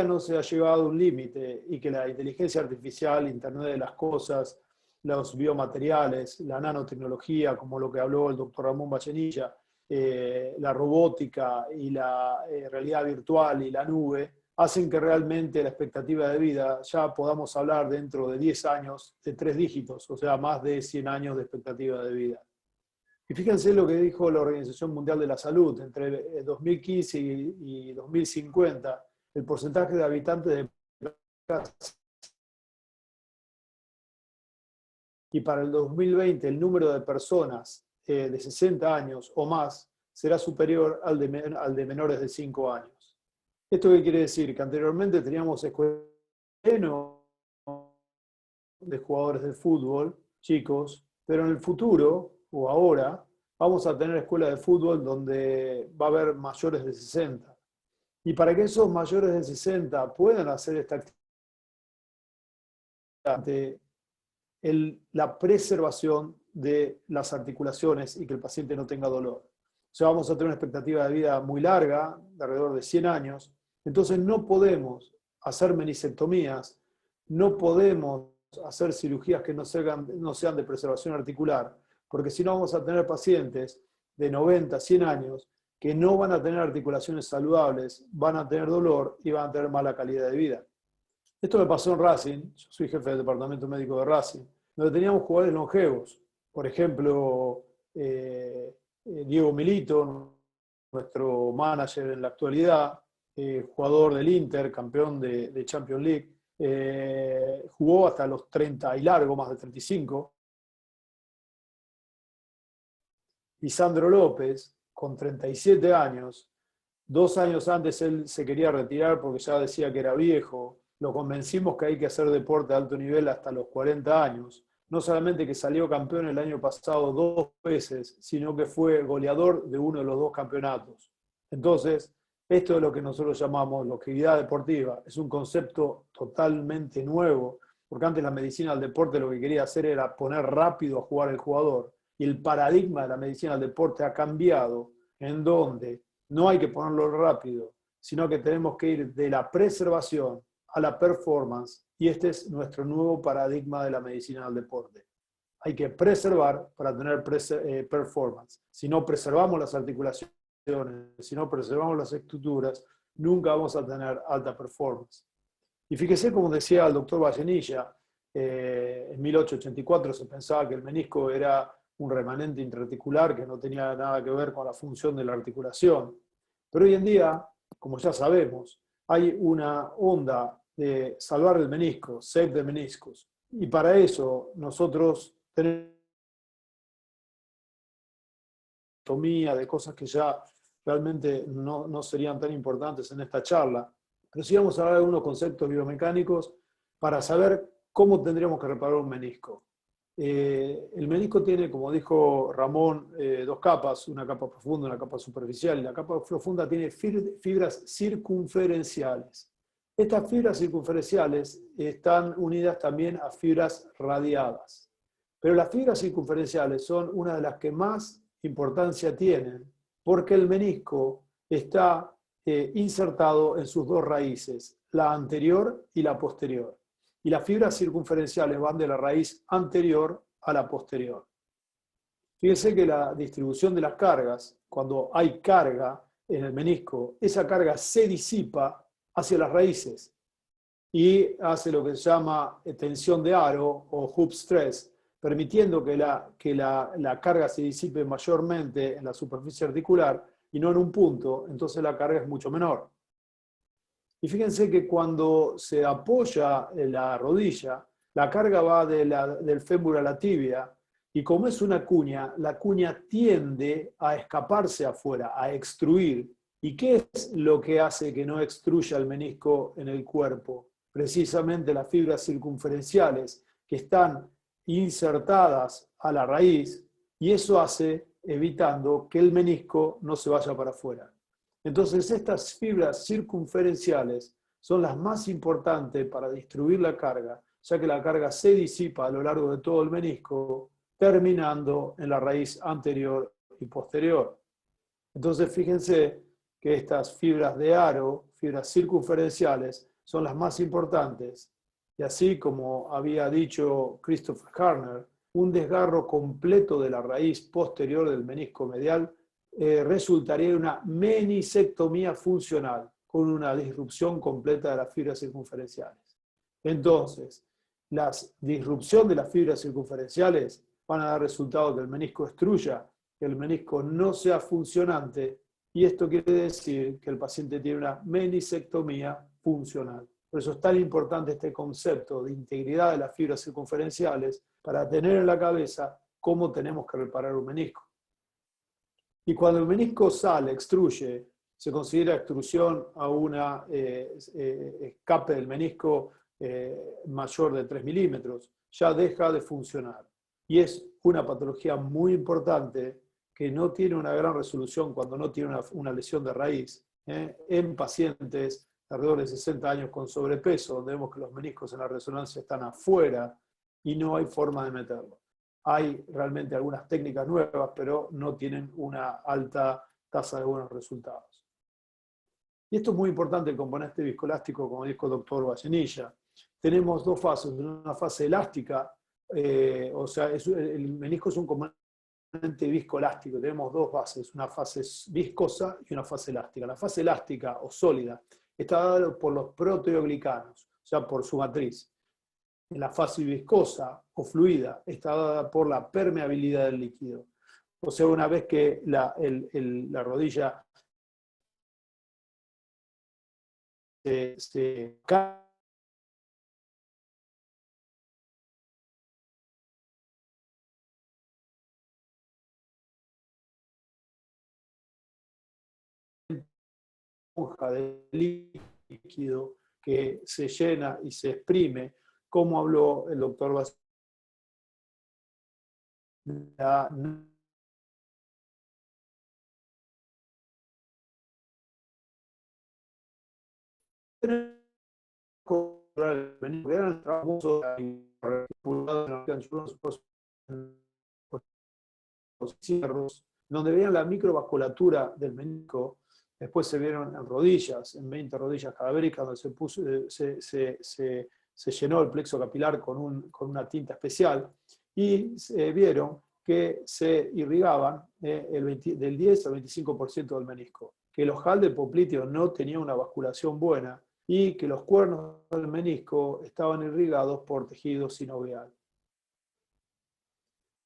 no se ha llegado a un límite y que la inteligencia artificial, Internet de las cosas, los biomateriales, la nanotecnología, como lo que habló el doctor Ramón Vallenilla, la robótica y la realidad virtual y la nube, hacen que realmente la expectativa de vida ya podamos hablar dentro de 10 años de 3 dígitos, o sea, más de 100 años de expectativa de vida. Y fíjense lo que dijo la Organización Mundial de la Salud, entre 2015 y 2050, el porcentaje de habitantes de y para el 2020 el número de personas de 60 años o más será superior al de menores de 5 años. ¿Esto qué quiere decir? Que anteriormente teníamos escuelas de jugadores de fútbol, chicos, pero en el futuro, o ahora, vamos a tener escuelas de fútbol donde va a haber mayores de 60. Y para que esos mayores de 60 puedan hacer esta actividad, la preservación de las articulaciones y que el paciente no tenga dolor. O sea, vamos a tener una expectativa de vida muy larga, de alrededor de 100 años. Entonces no podemos hacer meniscectomías, no podemos hacer cirugías que no sean de preservación articular, porque si no vamos a tener pacientes de 90, 100 años que no van a tener articulaciones saludables, van a tener dolor y van a tener mala calidad de vida. Esto me pasó en Racing, yo soy jefe del departamento médico de Racing, donde teníamos jugadores longevos. Por ejemplo, Diego Milito, nuestro manager en la actualidad, jugador del Inter, campeón de Champions League, jugó hasta los 30 y largo, más de 35. Y Sandro López, con 37 años, 2 años antes él se quería retirar porque ya decía que era viejo. Lo convencimos que hay que hacer deporte de alto nivel hasta los 40 años. No solamente que salió campeón el año pasado 2 veces, sino que fue goleador de uno de los 2 campeonatos. Entonces, esto es lo que nosotros llamamos longevidad deportiva. Es un concepto totalmente nuevo, porque antes la medicina del deporte lo que quería hacer era poner rápido a jugar el jugador. Y el paradigma de la medicina del deporte ha cambiado, en donde no hay que ponerlo rápido, sino que tenemos que ir de la preservación a la performance, y este es nuestro nuevo paradigma de la medicina del deporte. Hay que preservar para tener performance. Si no preservamos las articulaciones, si no preservamos las estructuras, nunca vamos a tener alta performance. Y fíjese, como decía el doctor Vallenilla, en 1884 se pensaba que el menisco era un remanente intraarticular que no tenía nada que ver con la función de la articulación. Pero hoy en día, como ya sabemos, hay una onda de salvar el menisco, save the meniscus. Y para eso nosotros tenemos de cosas que ya realmente no serían tan importantes en esta charla. Pero sí vamos a hablar de algunos conceptos biomecánicos para saber cómo tendríamos que reparar un menisco. El menisco tiene, como dijo Ramón, dos capas, una capa profunda y una capa superficial. Y la capa profunda tiene fibras circunferenciales. Estas fibras circunferenciales están unidas también a fibras radiadas. Pero las fibras circunferenciales son una de las que más importancia tienen porque el menisco está insertado en sus dos raíces, la anterior y la posterior. Y las fibras circunferenciales van de la raíz anterior a la posterior. Fíjense que la distribución de las cargas, cuando hay carga en el menisco, esa carga se disipa hacia las raíces y hace lo que se llama tensión de aro o hoop stress, permitiendo que la carga se disipe mayormente en la superficie articular y no en un punto, entonces la carga es mucho menor. Y fíjense que cuando se apoya en la rodilla, la carga va del fémur a la tibia, y como es una cuña, la cuña tiende a escaparse afuera, a extruir. ¿Y qué es lo que hace que no extruya el menisco en el cuerpo? Precisamente las fibras circunferenciales que están insertadas a la raíz, y eso hace evitando que el menisco no se vaya para afuera. Entonces, estas fibras circunferenciales son las más importantes para distribuir la carga, ya que la carga se disipa a lo largo de todo el menisco, terminando en la raíz anterior y posterior. Entonces, fíjense que estas fibras de aro, fibras circunferenciales, son las más importantes. Y así como había dicho Christopher Harner, un desgarro completo de la raíz posterior del menisco medial resultaría en una menisectomía funcional, con una disrupción completa de las fibras circunferenciales. Entonces, la disrupción de las fibras circunferenciales van a dar resultado que el menisco extruya, que el menisco no sea funcionante, y esto quiere decir que el paciente tiene una menisectomía funcional. Por eso es tan importante este concepto de integridad de las fibras circunferenciales para tener en la cabeza cómo tenemos que reparar un menisco. Y cuando el menisco sale, extruye, se considera extrusión a una escape del menisco mayor de 3 milímetros, ya deja de funcionar. Y es una patología muy importante que no tiene una gran resolución cuando no tiene una lesión de raíz. En pacientes de alrededor de 60 años con sobrepeso, donde vemos que los meniscos en la resonancia están afuera y no hay forma de meterlo. Hay realmente algunas técnicas nuevas, pero no tienen una alta tasa de buenos resultados. Y esto es muy importante, el componente viscoelástico, como dijo el doctor Vallenilla. Tenemos dos fases, una fase elástica, o sea, el menisco es un componente viscoelástico, tenemos dos fases, una fase viscosa y una fase elástica. La fase elástica o sólida está dada por los proteoglicanos, o sea, por su matriz. En la fase viscosa o fluida está dada por la permeabilidad del líquido. O sea, una vez que la rodilla se cae, esponja de líquido que se llena y se exprime, como habló el doctor Basile, donde veían la microvasculatura del menisco. Después se vieron en rodillas, en 20 rodillas cadavéricas, donde se llenó el plexo capilar con una tinta especial, y vieron que se irrigaban del 10 al 25% del menisco, que el ojal de popliteo no tenía una vasculación buena y que los cuernos del menisco estaban irrigados por tejido sinovial.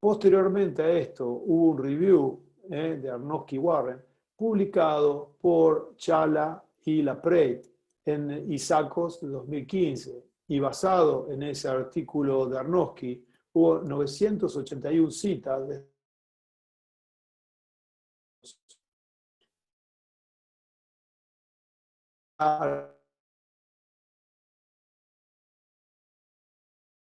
Posteriormente a esto hubo un review de Arnowski Warren publicado por Chala y Lapreit en Isacos de 2015, y basado en ese artículo de Arnowski hubo 981 citas de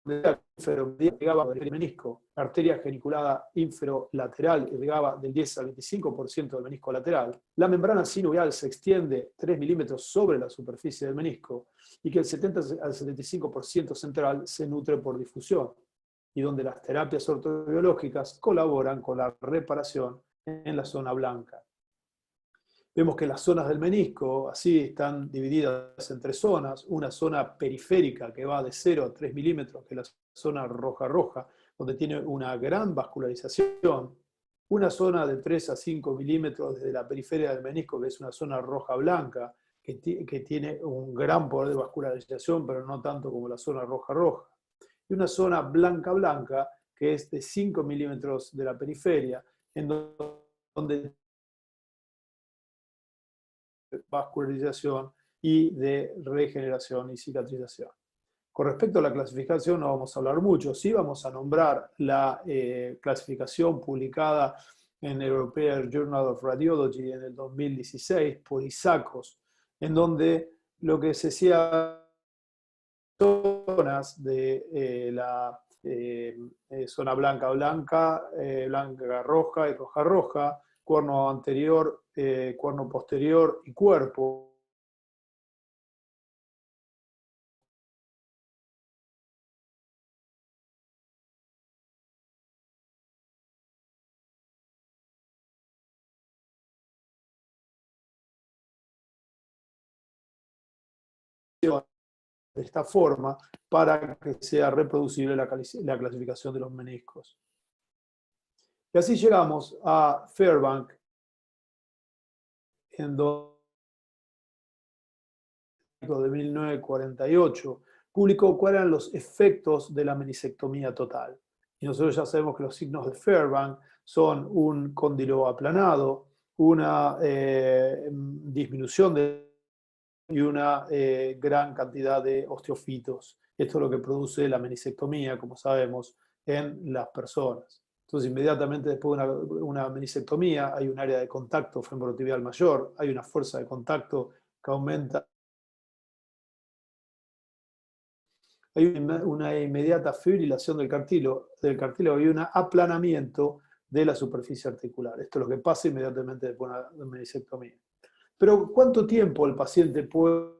irrigaba del menisco, la arteria geniculada inferolateral irrigaba del 10 al 25% del menisco lateral, la membrana sinovial se extiende 3 milímetros sobre la superficie del menisco y que el 70 al 75% central se nutre por difusión, y donde las terapias ortobiológicas colaboran con la reparación en la zona blanca. Vemos que las zonas del menisco así están divididas en 3 zonas, una zona periférica que va de 0 a 3 milímetros, que es la zona roja-roja, donde tiene una gran vascularización, una zona de 3 a 5 milímetros desde la periferia del menisco, que es una zona roja-blanca, que tiene un gran poder de vascularización, pero no tanto como la zona roja-roja, y una zona blanca-blanca, que es de 5 milímetros de la periferia, en donde vascularización y de regeneración y cicatrización. Con respecto a la clasificación no vamos a hablar mucho, sí vamos a nombrar la clasificación publicada en el European Journal of Radiology en el 2016 por Isakos, en donde lo que se decía zonas de la zona blanca-blanca, blanca-roja y roja-roja, cuerno anterior, cuerno posterior y cuerpo. De esta forma para que sea reproducible la clasificación de los meniscos. Y así llegamos a Fairbank, en de 1948, publicó cuáles eran los efectos de la meniscectomía total. Y nosotros ya sabemos que los signos de Fairbank son un cóndilo aplanado, una disminución y una gran cantidad de osteofitos. Esto es lo que produce la meniscectomía, como sabemos, en las personas. Entonces, inmediatamente después de una meniscectomía hay un área de contacto femorotibial mayor, hay una fuerza de contacto que aumenta. Hay una inmediata fibrilación del cartílago y un aplanamiento de la superficie articular. Esto es lo que pasa inmediatamente después de una meniscectomía. Pero, ¿cuánto tiempo el paciente puede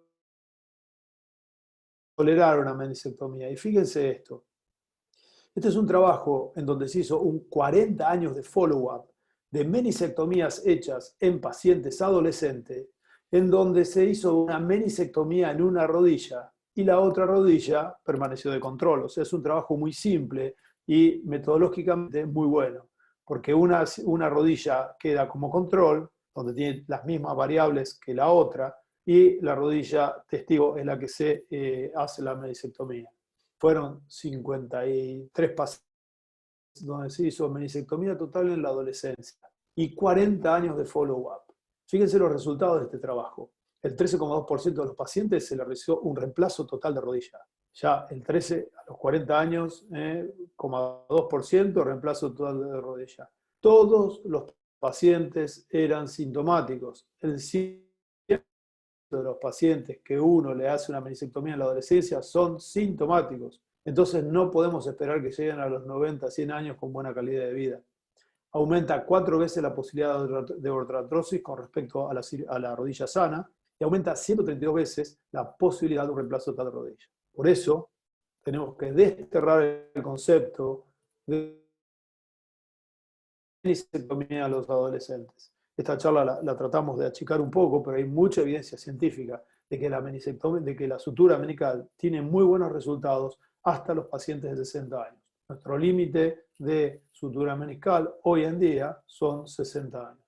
tolerar una meniscectomía? Y fíjense esto. Este es un trabajo en donde se hizo 40 años de follow-up de meniscectomías hechas en pacientes adolescentes, en donde se hizo una meniscectomía en una rodilla y la otra rodilla permaneció de control. O sea, es un trabajo muy simple y metodológicamente muy bueno, porque una rodilla queda como control, donde tiene las mismas variables que la otra, y la rodilla testigo es la que se hace la meniscectomía. Fueron 53 pacientes donde se hizo meniscectomía total en la adolescencia y 40 años de follow-up. Fíjense los resultados de este trabajo. El 13,2% de los pacientes se le realizó un reemplazo total de rodilla. Ya el 13 a los 40 años, 0,2% reemplazo total de rodilla. Todos los pacientes eran sintomáticos. El 100% de los pacientes que uno le hace una meniscectomía en la adolescencia son sintomáticos. Entonces no podemos esperar que lleguen a los 90, 100 años con buena calidad de vida. Aumenta 4 veces la posibilidad de ortoartrosis con respecto a la rodilla sana y aumenta 132 veces la posibilidad de un reemplazo total de rodilla. Por eso tenemos que desterrar el concepto de meniscectomía a los adolescentes. Esta charla la tratamos de achicar un poco, pero hay mucha evidencia científica de que la sutura menical tiene muy buenos resultados hasta los pacientes de 60 años. Nuestro límite de sutura meniscal hoy en día son 60 años.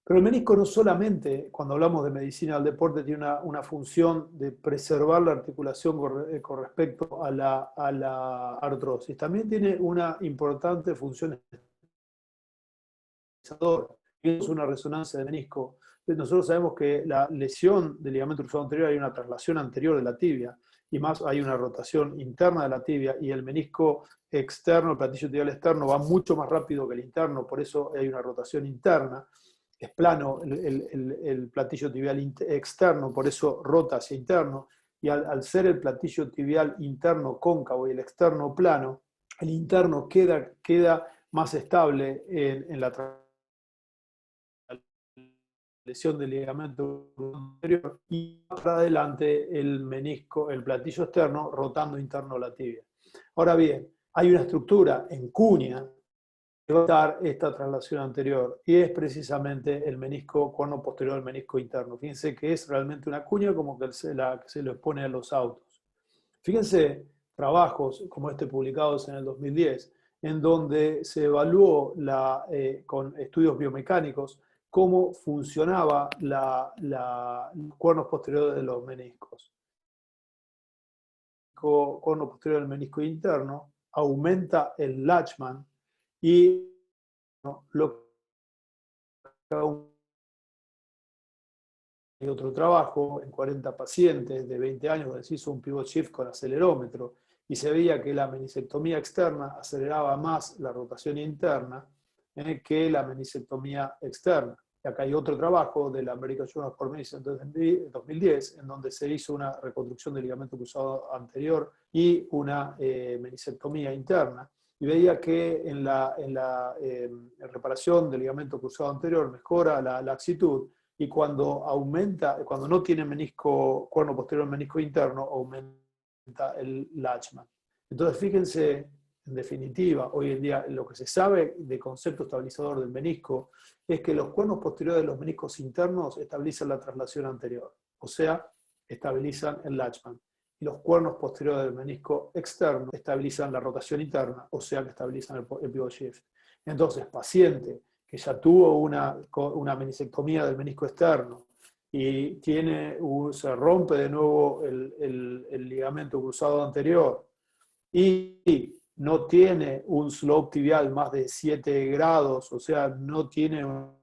Pero el menisco no solamente, cuando hablamos de medicina del deporte, tiene una función de preservar la articulación con respecto a la artrosis. También tiene una importante función es una resonancia de menisco. Nosotros sabemos que la lesión del ligamento cruzado anterior hay una traslación anterior de la tibia, y más hay una rotación interna de la tibia, y el menisco externo, el platillo tibial externo, va mucho más rápido que el interno, por eso hay una rotación interna. Es plano el platillo tibial externo, por eso rota hacia interno, y al ser el platillo tibial interno cóncavo y el externo plano, el interno queda más estable en la lesión del ligamento anterior y para adelante el menisco, el platillo externo, rotando interno la tibia. Ahora bien, hay una estructura en cuña que va a dar esta traslación anterior y es precisamente el menisco cuerno posterior del menisco interno. Fíjense que es realmente una cuña como que la que se le pone a los autos. Fíjense trabajos como este publicados en el 2010, en donde se evaluó con estudios biomecánicos cómo funcionaba los cuernos posteriores de los meniscos. El cuerno posterior del menisco interno aumenta el Lachman y lo hay otro trabajo en 40 pacientes de 20 años donde se hizo un pivot shift con acelerómetro y se veía que la meniscectomía externa aceleraba más la rotación interna que la meniscectomía externa. Y acá hay otro trabajo de la American Journal of Medicine en 2010 en donde se hizo una reconstrucción del ligamento cruzado anterior y una meniscectomía interna. Y veía que en la reparación del ligamento cruzado anterior mejora la laxitud, y cuando no tiene cuerno posterior menisco interno, aumenta el Lachman. Entonces, fíjense, en definitiva, hoy en día lo que se sabe de concepto estabilizador del menisco es que los cuernos posteriores de los meniscos internos estabilizan la traslación anterior, o sea, estabilizan el Lachman. Y los cuernos posteriores del menisco externo estabilizan la rotación interna, o sea que estabilizan el pivot shift. Entonces, paciente que ya tuvo una meniscectomía del menisco externo y se rompe de nuevo el ligamento cruzado anterior y no tiene un slope tibial más de 7 grados, o sea, no tiene una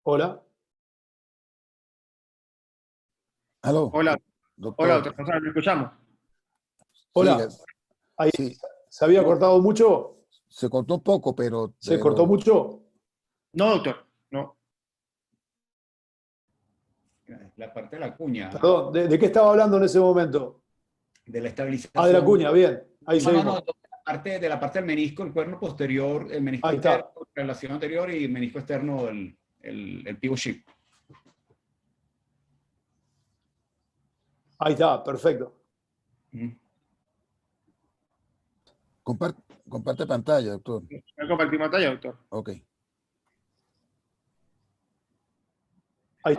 Hola. Aló, Hola, hola, doctor. doctor Gonzalo, ¿me escuchamos? Hola. Sí, Ahí, sí, ¿se había cortado mucho? se cortó un poco, pero, ¿Se cortó mucho? No, doctor, no. La parte de la cuña, Perdón, ¿de qué estaba hablando en ese momento? de la Ah, de la estabilización. cuña, bien. Ahí No, no, no, seguimos. de la parte del menisco, el cuerno posterior, el menisco Ahí interno, está. relación anterior y el menisco externo, el pivot shift. Ahí está, perfecto. comparte pantalla, doctor. ¿Me compartí pantalla, doctor? Ok. Ahí,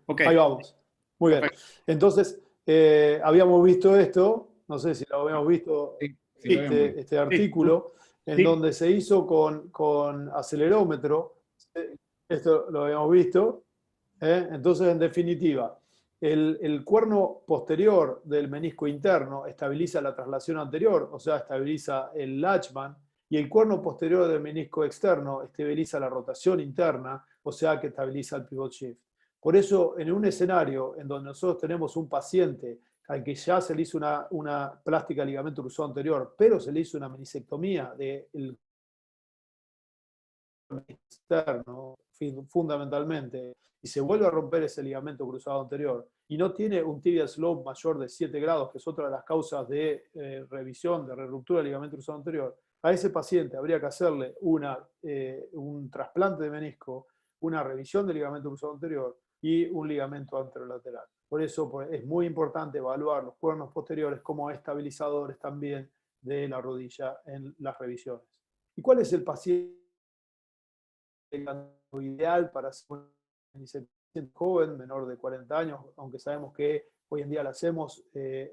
Ok, ahí vamos. Muy bien. perfecto. Entonces, habíamos visto esto, no sé si lo habíamos visto, Sí, sí lo habíamos visto. este artículo, en sí. donde se hizo con acelerómetro. Esto lo habíamos visto. Entonces, en definitiva, el cuerno posterior del menisco interno estabiliza la traslación anterior, o sea, estabiliza el Lachman, y el cuerno posterior del menisco externo estabiliza la rotación interna, o sea, que estabiliza el pivot shift. Por eso, en un escenario en donde nosotros tenemos un paciente al que ya se le hizo una plástica de ligamento cruzado anterior, pero se le hizo una meniscectomía del externo, fundamentalmente, y se vuelve a romper ese ligamento cruzado anterior, y no tiene un tibial slope mayor de 7 grados, que es otra de las causas de revisión, de ruptura del ligamento cruzado anterior, a ese paciente habría que hacerle un trasplante de menisco, una revisión del ligamento cruzado anterior y un ligamento anterolateral. Por eso es muy importante evaluar los cuernos posteriores como estabilizadores también de la rodilla en las revisiones. ¿Y cuál es el paciente ideal para ser un paciente joven, menor de 40 años, aunque sabemos que hoy en día le hacemos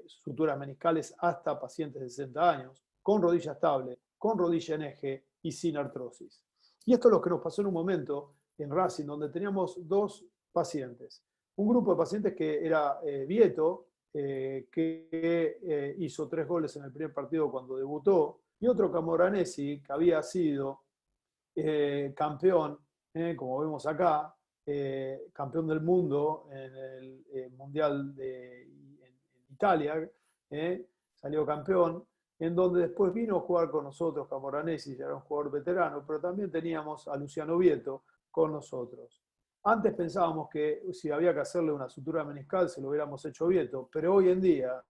suturas meniscales hasta pacientes de 60 años, con rodilla estable, con rodilla en eje y sin artrosis? Y esto es lo que nos pasó en un momento en Racing, donde teníamos dos pacientes. Un grupo de pacientes que era Vieto, que hizo 3 goles en el primer partido cuando debutó, y otro Camoranesi, que había sido campeón, como vemos acá, campeón del mundo en el Mundial en Italia, salió campeón, en donde después vino a jugar con nosotros Camoranesi, ya era un jugador veterano, pero también teníamos a Luciano Vieto con nosotros. Antes pensábamos que si había que hacerle una sutura meniscal se lo hubiéramos hecho Vieto, pero hoy en día,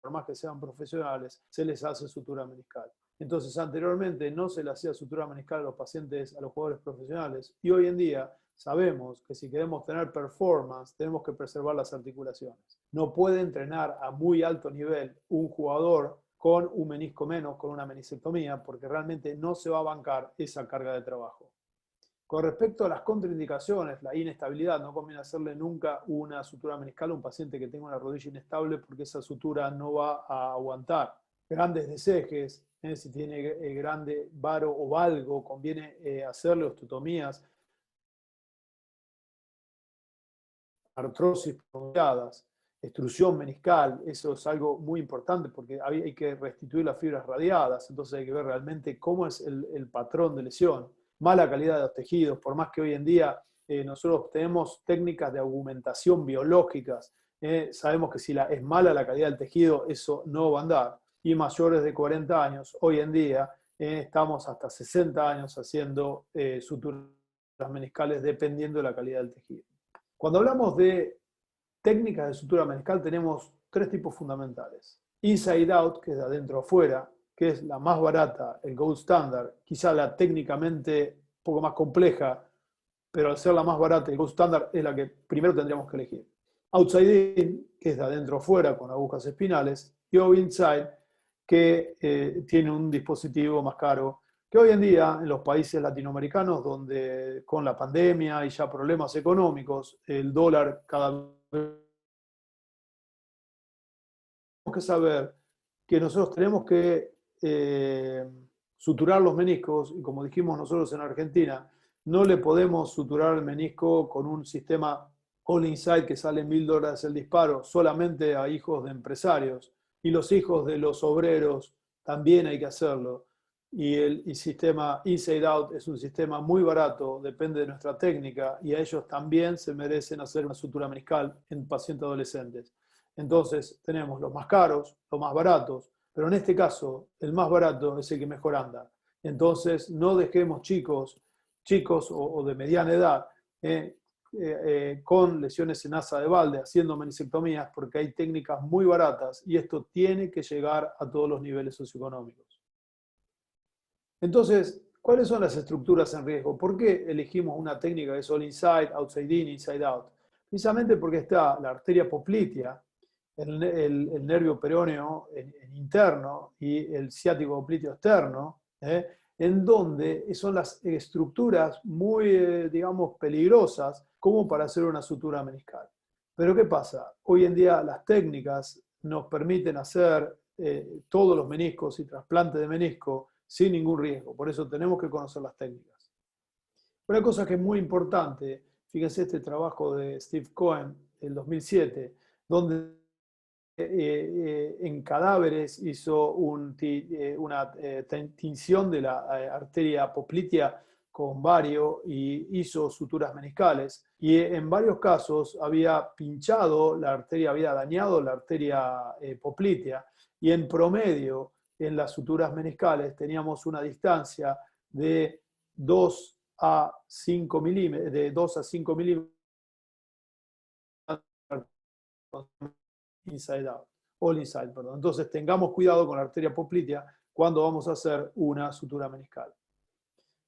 por más que sean profesionales, se les hace sutura meniscal. Entonces, anteriormente no se le hacía sutura meniscal a los pacientes, a los jugadores profesionales, y hoy en día sabemos que si queremos tener performance, tenemos que preservar las articulaciones. No puede entrenar a muy alto nivel un jugador con un menisco menos, con una meniscectomía, porque realmente no se va a bancar esa carga de trabajo. Con respecto a las contraindicaciones, la inestabilidad, no conviene hacerle nunca una sutura meniscal a un paciente que tenga una rodilla inestable porque esa sutura no va a aguantar. Grandes desejes, si tiene grande varo o valgo, conviene hacerle osteotomías. Artrosis prolongadas, extrusión meniscal, eso es algo muy importante porque hay que restituir las fibras radiadas, entonces hay que ver realmente cómo es el patrón de lesión. Mala calidad de los tejidos, por más que hoy en día nosotros tenemos técnicas de augmentación biológicas, sabemos que si es mala la calidad del tejido, eso no va a andar. Y mayores de 40 años, hoy en día estamos hasta 60 años haciendo suturas meniscales dependiendo de la calidad del tejido. Cuando hablamos de técnicas de sutura meniscal tenemos 3 tipos fundamentales. Inside out, que es de adentro afuera, que es la más barata, el gold standard, quizá la técnicamente un poco más compleja, pero al ser la más barata, el gold standard es la que primero tendríamos que elegir. Outside in, que es de adentro afuera con agujas espinales, y inside, que tiene un dispositivo más caro, que hoy en día en los países latinoamericanos, donde con la pandemia y ya problemas económicos, el dólar cada vez... Tenemos que saber que nosotros tenemos que suturar los meniscos, y como dijimos nosotros en Argentina, no le podemos suturar el menisco con un sistema all inside que sale $1000 el disparo, solamente a hijos de empresarios, y los hijos de los obreros también hay que hacerlo. Y el sistema inside out es un sistema muy barato, depende de nuestra técnica, y a ellos también se merecen hacer una sutura meniscal en pacientes adolescentes. Entonces tenemos los más caros, los más baratos, pero en este caso el más barato es el que mejor anda. Entonces no dejemos chicos o de mediana edad con lesiones en asa de balde haciendo meniscectomías porque hay técnicas muy baratas y esto tiene que llegar a todos los niveles socioeconómicos. Entonces, ¿cuáles son las estructuras en riesgo? ¿Por qué elegimos una técnica que es all inside, outside in, inside out? Precisamente porque está la arteria poplitea, el nervio peroneo interno y el ciático popliteo externo, en donde son las estructuras muy, digamos, peligrosas como para hacer una sutura meniscal. Pero ¿qué pasa? Hoy en día las técnicas nos permiten hacer todos los meniscos y trasplante de menisco sin ningún riesgo. Por eso tenemos que conocer las técnicas. Una cosa que es muy importante, fíjense este trabajo de Steve Cohen del 2007, donde en cadáveres hizo una tinción de la arteria poplitea con bario y hizo suturas meniscales. Y en varios casos había pinchado la arteria, había dañado la arteria poplitea, y en promedio en las suturas meniscales teníamos una distancia de 2 a 5 milímetros, inside out. all inside, perdón. Entonces tengamos cuidado con la arteria poplitea cuando vamos a hacer una sutura meniscal.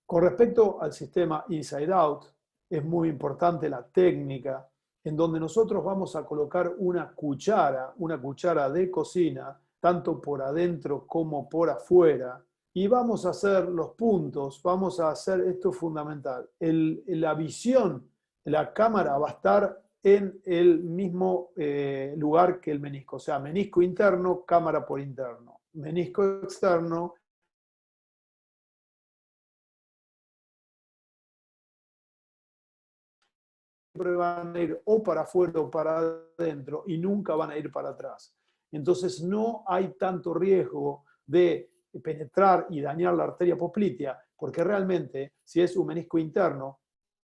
Con respecto al sistema inside out, es muy importante la técnica en donde nosotros vamos a colocar una cuchara de cocina, tanto por adentro como por afuera, y vamos a hacer los puntos, vamos a hacer esto fundamental. La visión, la cámara va a estar en el mismo lugar que el menisco, o sea, menisco interno, cámara por interno, menisco externo, siempre van a ir o para afuera o para adentro y nunca van a ir para atrás. Entonces no hay tanto riesgo de penetrar y dañar la arteria poplitea, porque realmente si es un menisco interno,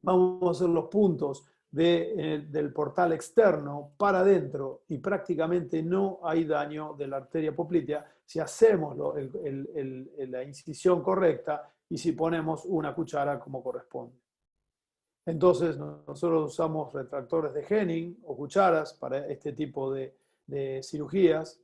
vamos a hacer los puntos del portal externo para adentro y prácticamente no hay daño de la arteria poplitea si hacemos la incisión correcta y si ponemos una cuchara como corresponde. Entonces nosotros usamos retractores de Henning o cucharas para este tipo de cirugías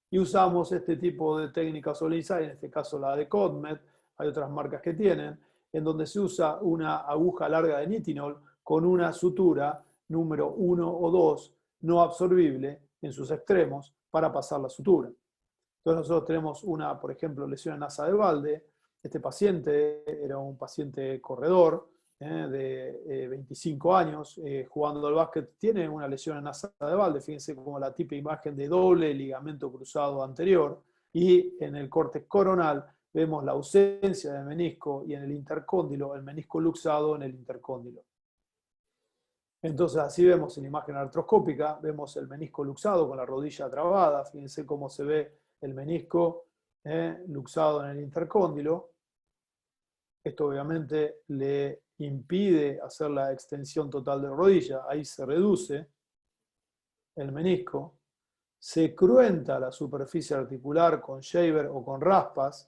y usamos este tipo de técnicas all inside, en este caso la de Codmed, hay otras marcas que tienen, en donde se usa una aguja larga de nitinol con una sutura número 1 o 2 no absorbible en sus extremos para pasar la sutura. Entonces nosotros tenemos una, por ejemplo, lesión en asa de balde. Este paciente era un paciente corredor de 25 años, jugando al básquet, tiene una lesión en asa de balde. Fíjense como la típica imagen de doble ligamento cruzado anterior, y en el corte coronal vemos la ausencia de menisco y en el intercóndilo el menisco luxado en el intercóndilo. Entonces así vemos en la imagen artroscópica, vemos el menisco luxado con la rodilla trabada. Fíjense cómo se ve el menisco luxado en el intercóndilo. Esto obviamente le impide hacer la extensión total de rodilla. Ahí se reduce el menisco. Se cruenta la superficie articular con shaver o con raspas.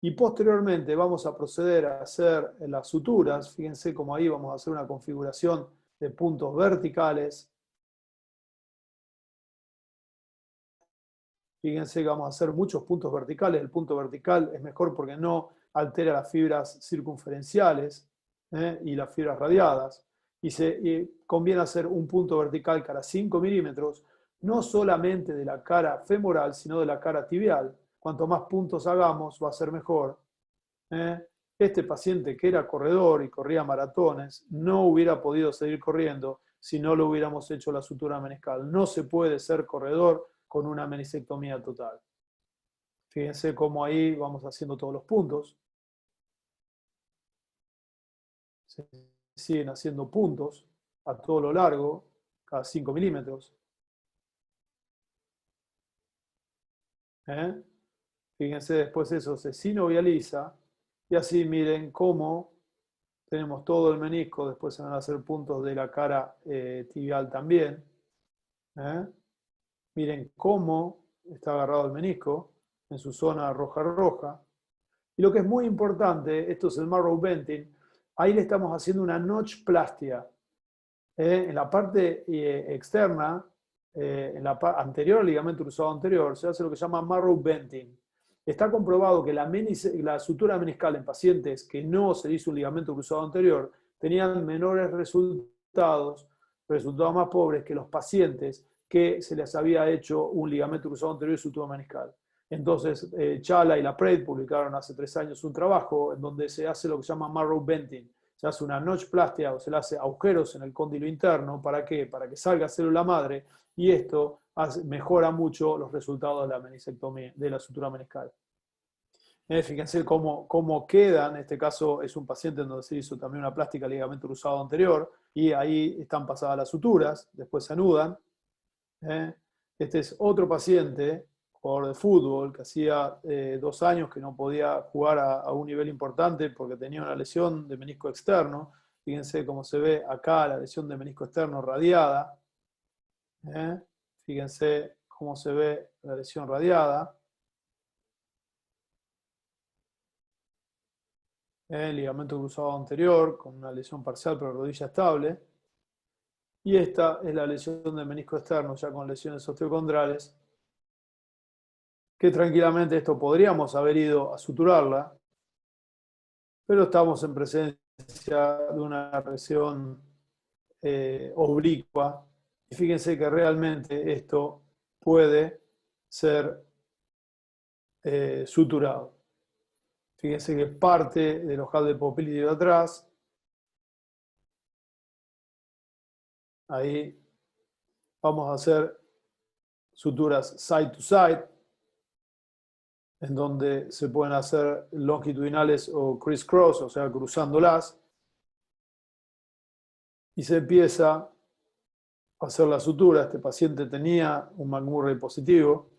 Y posteriormente vamos a proceder a hacer las suturas. Fíjense cómo ahí vamos a hacer una configuración de puntos verticales. Fíjense que vamos a hacer muchos puntos verticales. El punto vertical es mejor porque no altera las fibras circunferenciales y las fibras radiadas. Y conviene hacer un punto vertical cada 5 milímetros, no solamente de la cara femoral, sino de la cara tibial. Cuanto más puntos hagamos, va a ser mejor. Este paciente que era corredor y corría maratones, no hubiera podido seguir corriendo si no le hubiéramos hecho la sutura meniscal. No se puede ser corredor con una meniscectomía total. Fíjense cómo ahí vamos haciendo todos los puntos. Se siguen haciendo puntos a todo lo largo, cada 5 milímetros. Fíjense después eso se sinovializa y así miren cómo tenemos todo el menisco, después se van a hacer puntos de la cara tibial también. Miren cómo está agarrado el menisco en su zona roja. Y lo que es muy importante, esto es el marrow venting, ahí le estamos haciendo una notchplastia. En la parte externa, en la anterior al ligamento cruzado anterior, se hace lo que se llama marrow venting. Está comprobado que la sutura meniscal en pacientes que no se hizo un ligamento cruzado anterior tenían menores resultados más pobres que los pacientes que se les había hecho un ligamento cruzado anterior y sutura meniscal. Entonces, Chala y Laprade publicaron hace 3 años un trabajo en donde se hace lo que se llama marrow venting. Se hace una notchplastia o se le hace agujeros en el cóndilo interno. ¿Para qué? Para que salga célula madre, y esto mejora mucho los resultados de la meniscectomía, de la sutura meniscal. Fíjense cómo queda. En este caso es un paciente en donde se hizo también una plástica de ligamento cruzado anterior y ahí están pasadas las suturas, después se anudan. Este es otro paciente, jugador de fútbol, que hacía 2 años que no podía jugar a un nivel importante porque tenía una lesión de menisco externo. Fíjense cómo se ve acá la lesión de menisco externo radiada. Fíjense cómo se ve la lesión radiada. Ligamento cruzado anterior con una lesión parcial pero rodilla estable. Y esta es la lesión del menisco externo, ya con lesiones osteocondrales, que tranquilamente esto podríamos haber ido a suturarla, pero estamos en presencia de una lesión oblicua. Y fíjense que realmente esto puede ser suturado. Fíjense que parte del ojal de popliteo de atrás, ahí vamos a hacer suturas side to side, en donde se pueden hacer longitudinales o criss-cross, o sea, cruzándolas, y se empieza a hacer la sutura. Este paciente tenía un McMurray positivo.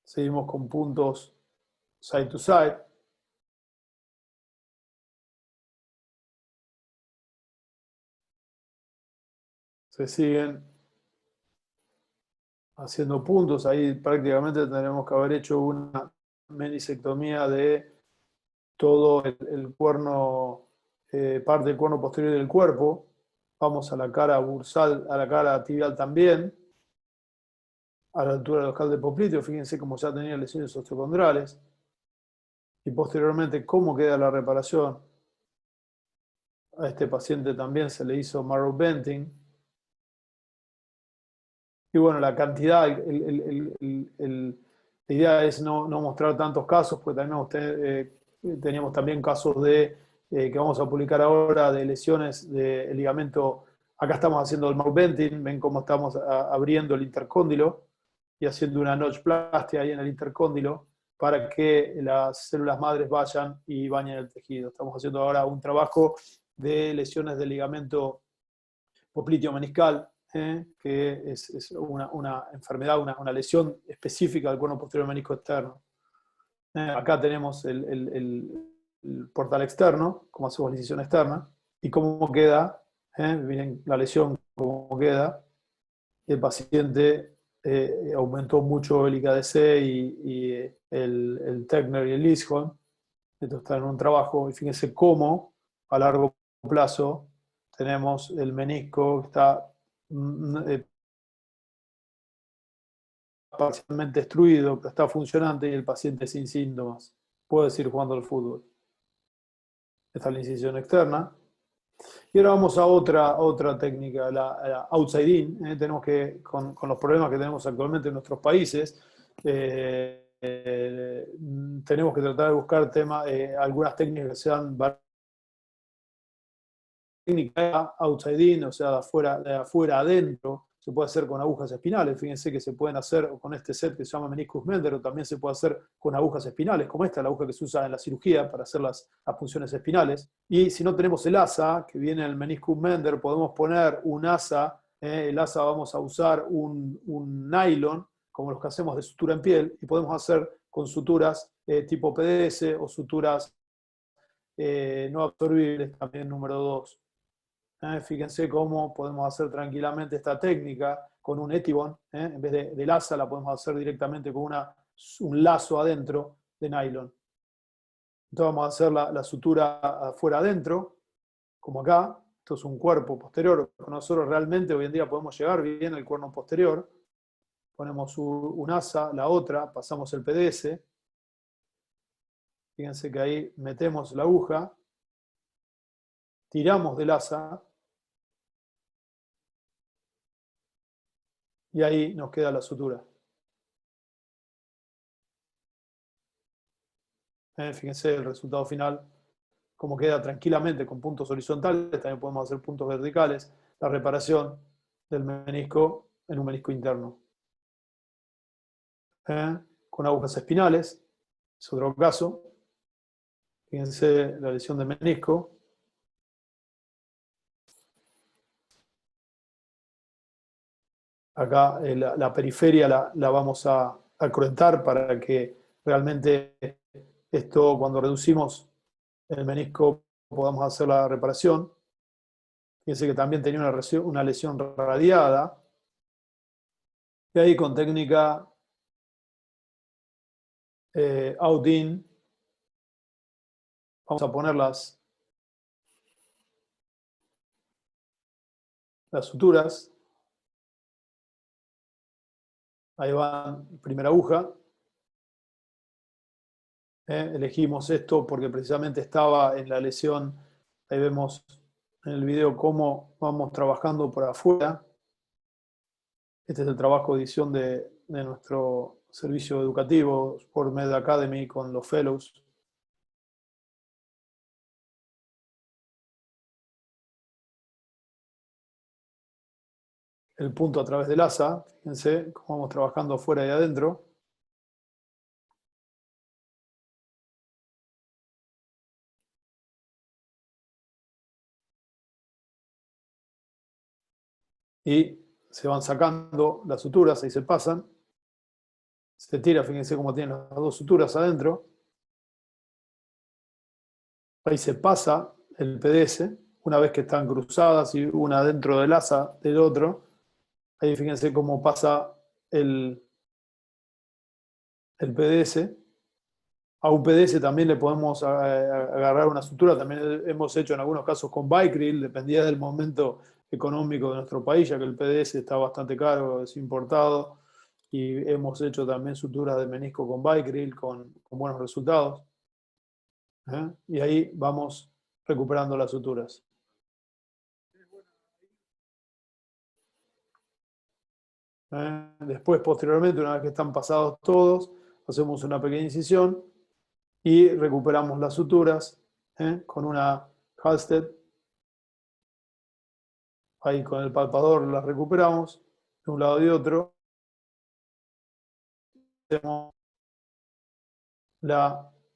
Seguimos con puntos side to side. Se siguen haciendo puntos. Ahí prácticamente tendremos que haber hecho una menisectomía de todo el cuerno, parte del cuerno posterior del cuerpo. Vamos a la cara bursal, a la cara tibial también, a la altura del ojal de popliteo. Fíjense cómo ya tenía lesiones osteocondrales. Y posteriormente, cómo queda la reparación. A este paciente también se le hizo marrow venting. Y bueno, la cantidad, la idea es no mostrar tantos casos, porque también teníamos también casos que vamos a publicar ahora de lesiones del ligamento. Acá estamos haciendo el marrow venting, ven cómo estamos abriendo el intercóndilo y haciendo una notchplastia ahí en el intercóndilo para que las células madres vayan y bañen el tejido. Estamos haciendo ahora un trabajo de lesiones del ligamento popliteo meniscal, que es una enfermedad, una lesión específica del cuerno posterior menisco externo. Acá tenemos el portal externo, cómo hacemos la incisión externa, y cómo queda, miren la lesión, cómo queda. El paciente aumentó mucho el IKDC y el Techner y el Lisholm. Esto está en un trabajo, y fíjense cómo a largo plazo tenemos el menisco que está parcialmente destruido, pero está funcionante y el paciente sin síntomas. Puede seguir jugando al fútbol. Esta es la incisión externa. Y ahora vamos a otra técnica, la outside in. Tenemos que, con los problemas que tenemos actualmente en nuestros países, tenemos que tratar de buscar algunas técnicas que sean técnica outside in, o sea, de afuera adentro. Se puede hacer con agujas espinales. Fíjense que se pueden hacer con este set que se llama meniscus Mender, o también se puede hacer con agujas espinales, como esta, la aguja que se usa en la cirugía para hacer las punciones espinales. Y si no tenemos el asa, que viene el meniscus Mender, podemos poner un asa. El asa vamos a usar un nylon, como los que hacemos de sutura en piel, y podemos hacer con suturas tipo PDS o suturas no absorbibles, también número 2. Fíjense cómo podemos hacer tranquilamente esta técnica con un Etibond. En vez del asa la podemos hacer directamente con un lazo adentro de nylon. Entonces vamos a hacer la sutura afuera adentro, como acá. Esto es un cuerpo posterior. Nosotros realmente hoy en día podemos llegar bien al cuerno posterior. Ponemos un asa, la otra, pasamos el PDS. Fíjense que ahí metemos la aguja, tiramos del asa, y ahí nos queda la sutura. Fíjense el resultado final, cómo queda tranquilamente con puntos horizontales. También podemos hacer puntos verticales. La reparación del menisco en un menisco interno. Con agujas espinales, es otro caso. Fíjense la lesión del menisco. Acá la periferia la vamos a cruentar para que realmente esto, cuando reducimos el menisco, podamos hacer la reparación. Fíjense que también tenía una lesión radiada. Y ahí con técnica out-in vamos a poner las suturas. Ahí va, primera aguja. Elegimos esto porque precisamente estaba en la lesión. Ahí vemos en el video cómo vamos trabajando por afuera. Este es el trabajo de edición de nuestro servicio educativo, SportMed Academy, con los fellows. El punto a través del asa, fíjense cómo vamos trabajando afuera y adentro. Y se van sacando las suturas, ahí se pasan. Se tira, fíjense cómo tienen las dos suturas adentro. Ahí se pasa el PDS, una vez que están cruzadas y una dentro del asa del otro. Ahí fíjense cómo pasa el PDS. A un PDS también le podemos agarrar una sutura, también hemos hecho en algunos casos con Bike-Reel, dependía del momento económico de nuestro país, ya que el PDS está bastante caro, es importado, y hemos hecho también suturas de menisco con Bike-Reel con buenos resultados. Y ahí vamos recuperando las suturas. Después, posteriormente, una vez que están pasados todos, hacemos una pequeña incisión y recuperamos las suturas con una Halsted. Ahí con el palpador las recuperamos de un lado y de otro. Hacemos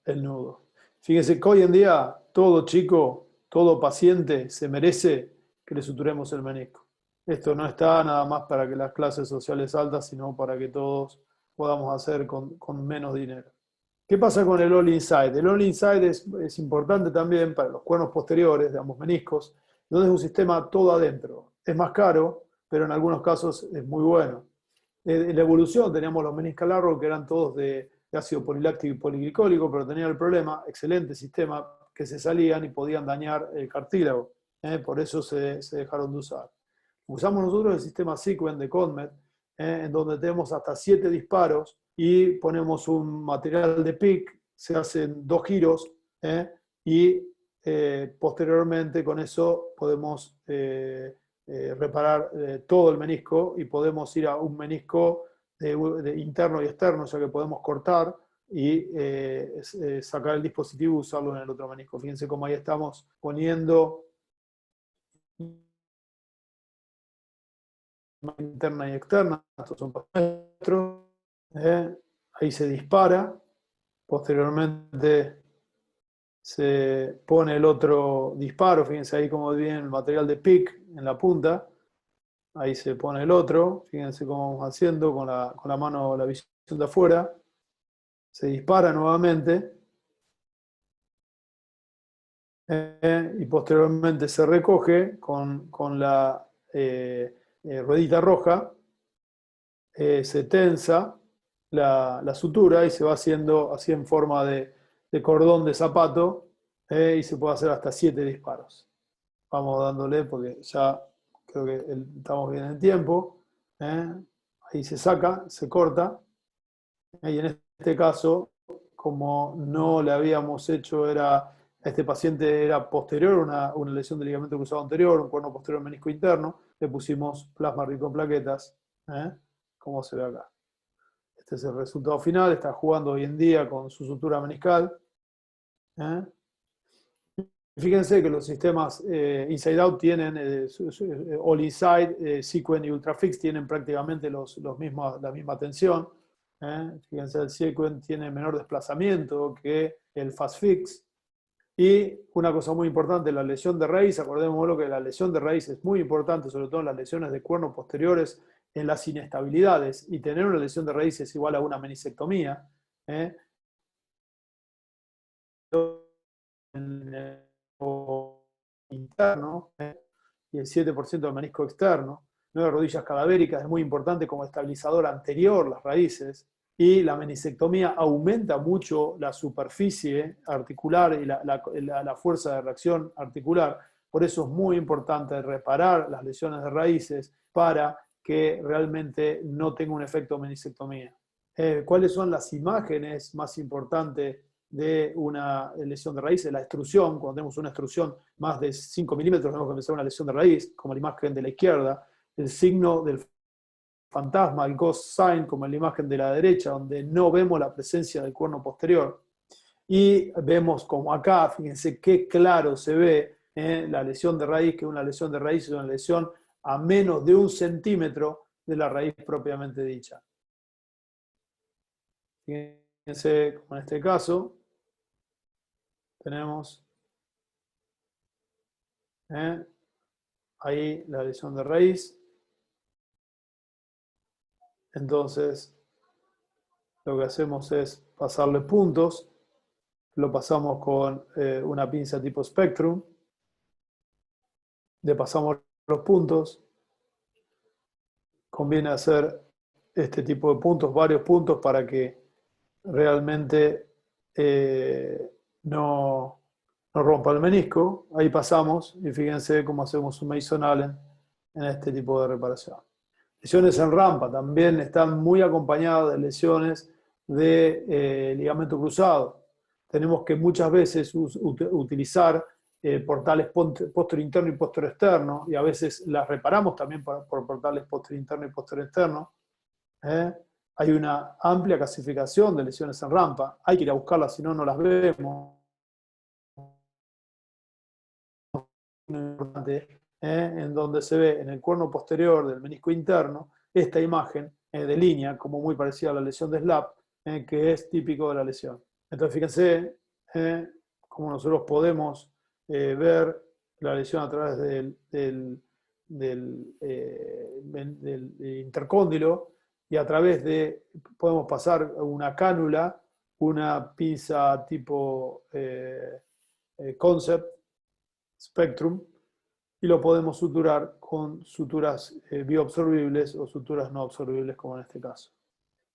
el nudo. Fíjense que hoy en día todo chico, todo paciente se merece que le suturemos el menisco. Esto no está nada más para que las clases sociales altas, sino para que todos podamos hacer con menos dinero. ¿Qué pasa con el All Inside? El All Inside es importante también para los cuernos posteriores de ambos meniscos, donde es un sistema todo adentro. Es más caro, pero en algunos casos es muy bueno. En la evolución teníamos los meniscal arrow que eran todos de ácido poliláctico y poliglicólico, pero tenían el problema, excelente sistema, que se salían y podían dañar el cartílago. Por eso se dejaron de usar. Usamos nosotros el sistema Sequent de CONMED, en donde tenemos hasta 7 disparos y ponemos un material de PIC, se hacen 2 giros y posteriormente con eso podemos reparar todo el menisco y podemos ir a un menisco de interno y externo, o sea que podemos cortar y sacar el dispositivo y usarlo en el otro menisco. Fíjense cómo ahí estamos poniendo interna y externa, estos son parámetros, ahí se dispara, posteriormente se pone el otro disparo, fíjense ahí cómo viene el material de PIC en la punta, ahí se pone el otro, fíjense cómo vamos haciendo con la mano, la visión de afuera, se dispara nuevamente, y posteriormente se recoge con la ruedita roja, se tensa la sutura y se va haciendo así en forma de cordón de zapato, y se puede hacer hasta 7 disparos. Vamos dándole porque ya creo que estamos bien en tiempo. Ahí se saca, se corta, y en este caso, como no le habíamos hecho, este paciente era posterior, una lesión del ligamento cruzado anterior, un cuerno posterior menisco interno, le pusimos plasma rico en plaquetas, como se ve acá. Este es el resultado final, está jugando hoy en día con su sutura meniscal. Fíjense que los sistemas Inside Out tienen, All Inside, Sequent y Ultrafix tienen prácticamente la misma tensión. Fíjense, el Sequent tiene menor desplazamiento que el Fast Fix. Y una cosa muy importante, la lesión de raíz, acordémonos que la lesión de raíz es muy importante, sobre todo en las lesiones de cuernos posteriores, en las inestabilidades, y tener una lesión de raíz es igual a una menisectomía. Interno, y el 7% del menisco externo. 9 rodillas cadavéricas es muy importante como estabilizador anterior, las raíces, y la menisectomía aumenta mucho la superficie articular y la fuerza de reacción articular, Por eso es muy importante reparar las lesiones de raíces para que realmente no tenga un efecto meniscectomía. ¿Cuáles son las imágenes más importantes de una lesión de raíz? La extrusión, cuando tenemos una extrusión más de 5 milímetros, tenemos que empezar una lesión de raíz, como la imagen de la izquierda, el signo del fantasma, el ghost sign, como en la imagen de la derecha, donde no vemos la presencia del cuerno posterior. Y vemos como acá, fíjense qué claro se ve la lesión de raíz, que una lesión de raíz es una lesión a menos de 1 centímetro de la raíz propiamente dicha. Fíjense como en este caso tenemos ahí la lesión de raíz. Entonces lo que hacemos es pasarle puntos. Lo pasamos con una pinza tipo Spectrum. Le pasamos los puntos. Conviene hacer este tipo de puntos, varios puntos, para que realmente no rompa el menisco. Ahí pasamos y fíjense cómo hacemos un Mason Allen en este tipo de reparación. Lesiones en rampa también están muy acompañadas de lesiones de ligamento cruzado. Tenemos que muchas veces utilizar portales posterior interno y posterior externo, y a veces las reparamos también por portales posterior interno y posterior externo. Hay una amplia clasificación de lesiones en rampa. Hay que ir a buscarlas, si no, no las vemos. En donde se ve en el cuerno posterior del menisco interno esta imagen de línea, como muy parecida a la lesión de SLAP, que es típico de la lesión. Entonces fíjense cómo nosotros podemos ver la lesión a través del intercóndilo, y a través de, podemos pasar una cánula, una pinza tipo Concept, Spectrum, y lo podemos suturar con suturas bioabsorbibles o suturas no absorbibles, como en este caso.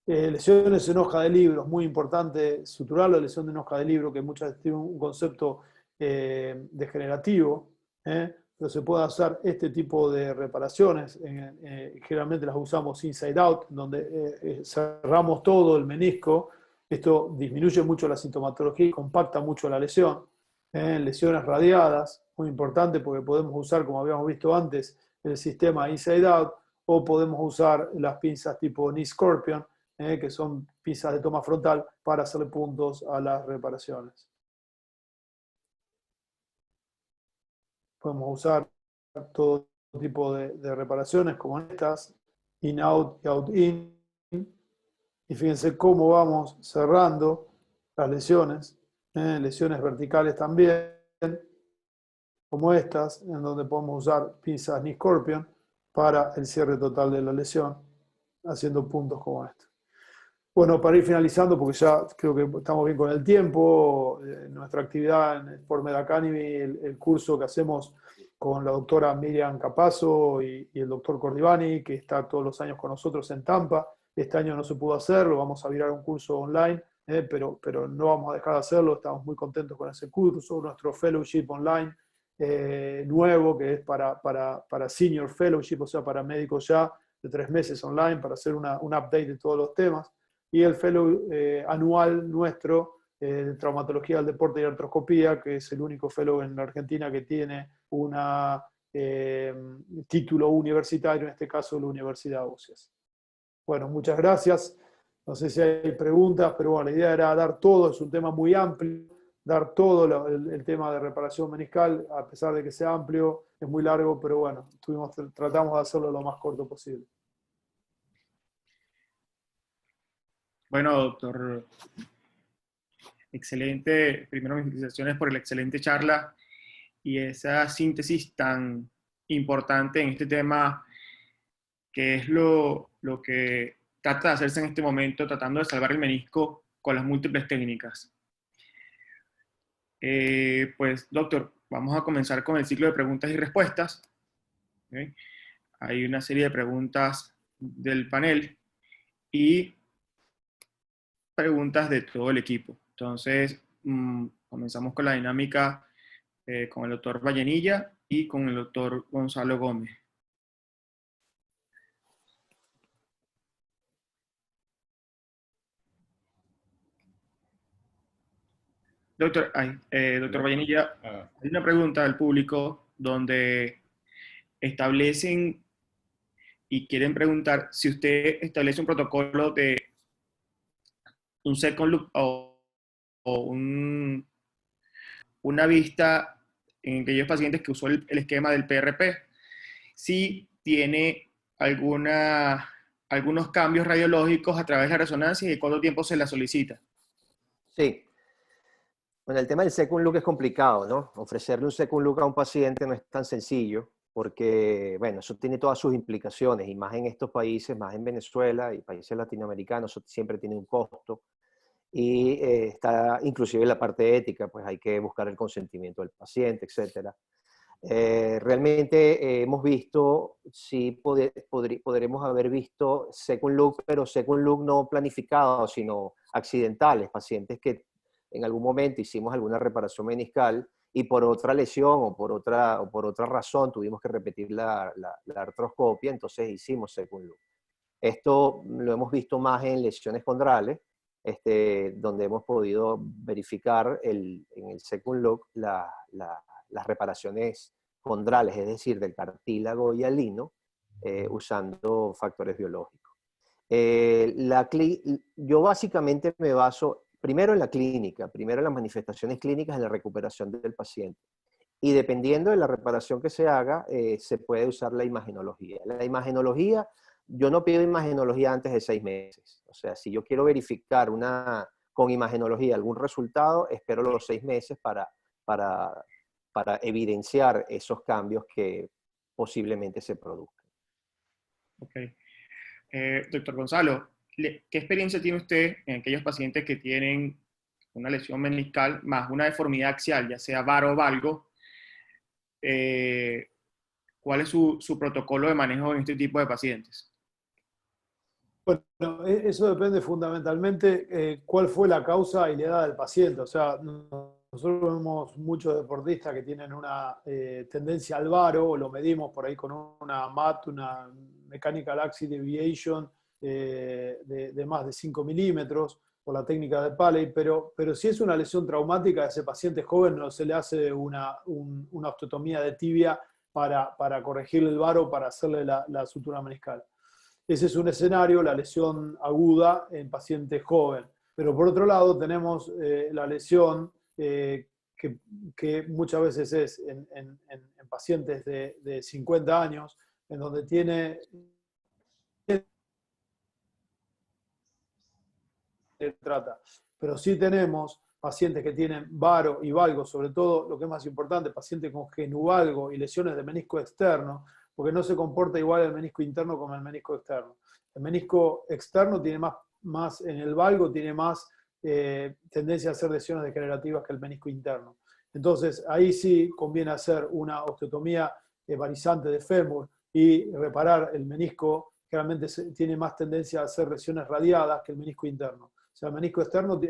Lesiones en hoja de libro, es muy importante suturar la lesión de hoja de libro, que muchas veces tiene un concepto degenerativo, pero se puede hacer este tipo de reparaciones. Generalmente las usamos inside out, donde cerramos todo el menisco. Esto disminuye mucho la sintomatología y compacta mucho la lesión. Lesiones radiadas, muy importante, porque podemos usar, como habíamos visto antes, el sistema inside out, o podemos usar las pinzas tipo knee scorpion, que son pinzas de toma frontal, para hacerle puntos a las reparaciones. Podemos usar todo tipo de reparaciones como estas, in-out y out-in. Y fíjense cómo vamos cerrando las lesiones, lesiones verticales también, como estas, en donde podemos usar pinzas knee scorpion para el cierre total de la lesión, haciendo puntos como este. Bueno, para ir finalizando, porque ya creo que estamos bien con el tiempo, nuestra actividad en Sport Med Academy, el curso que hacemos con la doctora Miriam Capazo y el doctor Cordivani, que está todos los años con nosotros en Tampa. Este año no se pudo hacer, lo vamos a virar un curso online, pero no vamos a dejar de hacerlo, estamos muy contentos con ese curso. Nuestro fellowship online nuevo, que es para senior fellowship, o sea, para médicos ya, de 3 meses online, para hacer un update de todos los temas. Y el fellow anual nuestro de traumatología del deporte y artroscopía, que es el único fellow en la Argentina que tiene un título universitario, en este caso la Universidad UCES. Bueno, muchas gracias. No sé si hay preguntas, pero bueno, la idea era dar todo, es un tema muy amplio, dar todo el tema de reparación meniscal, a pesar de que sea amplio, es muy largo, pero bueno, tratamos de hacerlo lo más corto posible. Bueno, doctor, excelente. Primero, mis felicitaciones por la excelente charla y esa síntesis tan importante en este tema, que es lo que trata de hacerse en este momento, tratando de salvar el menisco con las múltiples técnicas. Pues, doctor, vamos a comenzar con el ciclo de preguntas y respuestas. ¿Okay? Hay una serie de preguntas del panel y preguntas de todo el equipo. Entonces, comenzamos con la dinámica con el doctor Vallenilla y con el doctor Gonzalo Gómez. Doctor Vallenilla, hay una pregunta del público donde establecen y quieren preguntar si usted establece un protocolo de un second look o una vista en aquellos pacientes que usó el esquema del PRP, si tiene algunos cambios radiológicos a través de la resonancia y de cuánto tiempo se la solicita. Sí. Bueno, el tema del second look es complicado, ¿no? Ofrecerle un second look a un paciente no es tan sencillo porque, bueno, eso tiene todas sus implicaciones y más en estos países, más en Venezuela y países latinoamericanos, eso siempre tiene un costo. Y está inclusive la parte ética, pues hay que buscar el consentimiento del paciente, etc. Realmente hemos visto, sí podremos haber visto second look, pero second look no planificados, sino accidentales, pacientes que en algún momento hicimos alguna reparación meniscal y por otra lesión o por otra razón tuvimos que repetir la artroscopia, entonces hicimos second look. Esto lo hemos visto más en lesiones condrales, donde hemos podido verificar en el second look las reparaciones condrales, es decir, del cartílago hialino, usando factores biológicos. Yo básicamente me baso primero en la clínica, primero en las manifestaciones clínicas, en la recuperación del paciente. Y dependiendo de la reparación que se haga, se puede usar la imagenología. La imagenología, yo no pido imagenología antes de 6 meses. O sea, si yo quiero verificar con imagenología algún resultado, espero los 6 meses para evidenciar esos cambios que posiblemente se produzcan. Ok. Doctor Gonzalo, ¿qué experiencia tiene usted en aquellos pacientes que tienen una lesión meniscal más una deformidad axial, ya sea varo o valgo? ¿Cuál es su protocolo de manejo en este tipo de pacientes? Bueno, eso depende fundamentalmente cuál fue la causa y la edad del paciente. O sea, nosotros vemos muchos deportistas que tienen una tendencia al varo, lo medimos por ahí con una MAT, una Mechanical Axis Deviation de más de 5 milímetros, por la técnica de Paley, pero si es una lesión traumática, a ese paciente joven no se le hace una osteotomía de tibia para corregirle el varo, para hacerle la sutura meniscal. Ese es un escenario, la lesión aguda en paciente joven. Pero por otro lado tenemos la lesión que muchas veces es en pacientes de 50 años, en donde tiene trata. Pero sí tenemos pacientes que tienen varo y valgo, sobre todo lo que es más importante, pacientes con genuvalgo y lesiones de menisco externo, porque no se comporta igual el menisco interno como el menisco externo. El menisco externo tiene más en el valgo, tiene más tendencia a hacer lesiones degenerativas que el menisco interno. Entonces, ahí sí conviene hacer una osteotomía varizante de fémur y reparar el menisco, que realmente tiene más tendencia a hacer lesiones radiadas que el menisco interno. O sea, el menisco externo,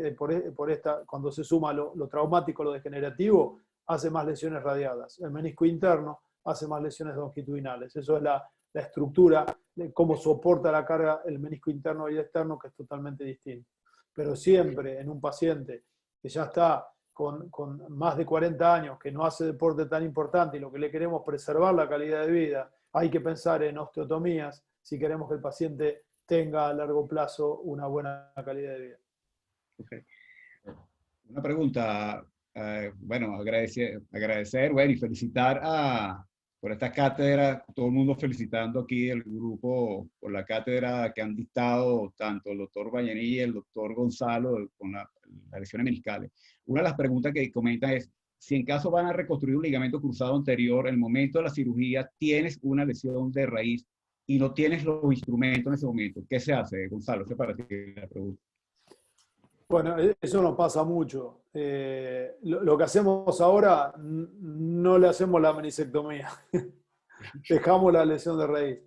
cuando se suma lo traumático, lo degenerativo, hace más lesiones radiadas. El menisco interno hace más lesiones longitudinales. Eso es la estructura de cómo soporta la carga el menisco interno y el externo, que es totalmente distinto. Pero siempre en un paciente que ya está con más de 40 años, que no hace deporte tan importante y lo que le queremos preservar la calidad de vida, hay que pensar en osteotomías si queremos que el paciente tenga a largo plazo una buena calidad de vida. Okay. Una pregunta, bueno, agradecer, bueno, y felicitar por esta cátedra, todo el mundo felicitando aquí el grupo por la cátedra que han dictado tanto el doctor Vallenilla y el doctor Gonzalo con las lesiones meniscales. Una de las preguntas que comentan es, si en caso van a reconstruir un ligamento cruzado anterior, en el momento de la cirugía tienes una lesión de raíz y no tienes los instrumentos en ese momento, ¿qué se hace, Gonzalo? Esa es para ti la pregunta. Bueno, eso nos pasa mucho. Lo que hacemos ahora, no le hacemos la menisectomía. Dejamos la lesión de raíz.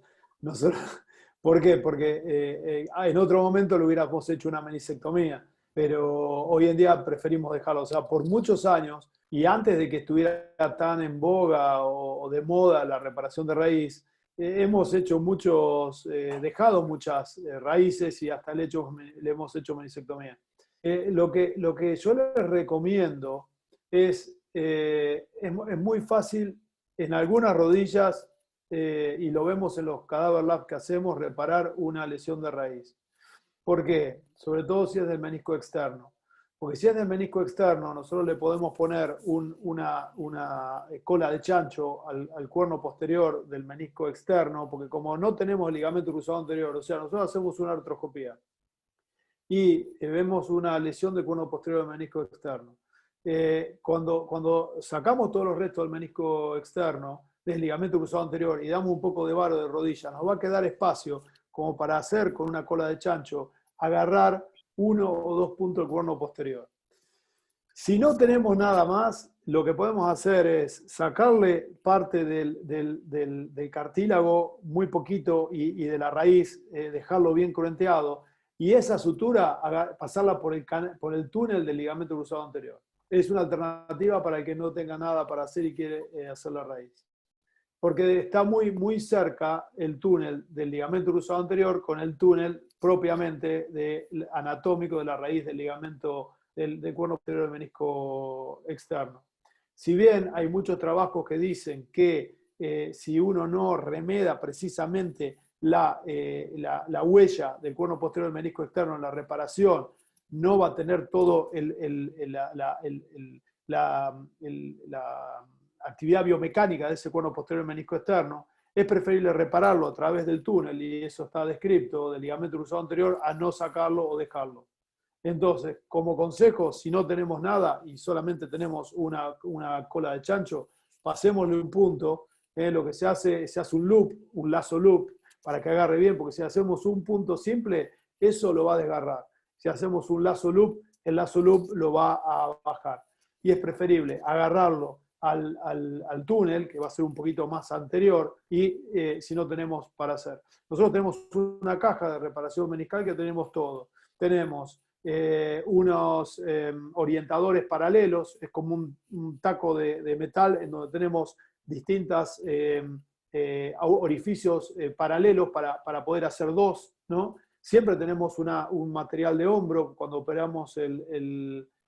¿Por qué? Porque en otro momento le hubiéramos hecho una menisectomía, pero hoy en día preferimos dejarlo. O sea, por muchos años Y antes de que estuviera tan en boga o de moda la reparación de raíz, hemos hecho dejado muchas raíces y hasta le hemos hecho meniscectomía. Lo que yo les recomiendo es muy fácil en algunas rodillas, y lo vemos en los cadaver labs que hacemos, reparar una lesión de raíz. ¿Por qué? Sobre todo si es del menisco externo. Porque si es del menisco externo, nosotros le podemos poner una cola de chancho al cuerno posterior del menisco externo, porque como no tenemos el ligamento cruzado anterior, o sea, nosotros hacemos una artroscopía y vemos una lesión del cuerno posterior del menisco externo. Cuando sacamos todos los restos del menisco externo, del ligamento cruzado anterior, y damos un poco de varo de rodilla, nos va a quedar espacio como para hacer con una cola de chancho, agarrar 1 o 2 puntos del cuerno posterior. Si no tenemos nada más, lo que podemos hacer es sacarle parte del cartílago, muy poquito, y de la raíz, dejarlo bien cruenteado, y esa sutura pasarla por el túnel del ligamento cruzado anterior. Es una alternativa para el que no tenga nada para hacer y quiere hacer la raíz. Porque está muy, muy cerca el túnel del ligamento cruzado anterior con el túnel propiamente anatómico de la raíz del ligamento del cuerno posterior del menisco externo. Si bien hay muchos trabajos que dicen que si uno no remeda precisamente la huella del cuerno posterior del menisco externo en la reparación, no va a tener todo la actividad biomecánica de ese cuerno posterior del menisco externo, es preferible repararlo a través del túnel, y eso está descrito, del ligamento cruzado anterior, a no sacarlo o dejarlo. Entonces, como consejo, si no tenemos nada y solamente tenemos una cola de chancho, pasémosle un punto. Lo que se hace un loop, un lazo loop, para que agarre bien, porque si hacemos un punto simple, eso lo va a desgarrar. Si hacemos un lazo loop, el lazo loop lo va a bajar. Y es preferible agarrarlo al túnel, que va a ser un poquito más anterior, y si no tenemos para hacer. Nosotros tenemos una caja de reparación meniscal que tenemos todo. Tenemos unos orientadores paralelos, es como un taco de metal en donde tenemos distintos orificios paralelos para poder hacer dos, ¿no? Siempre tenemos un material de hombro cuando operamos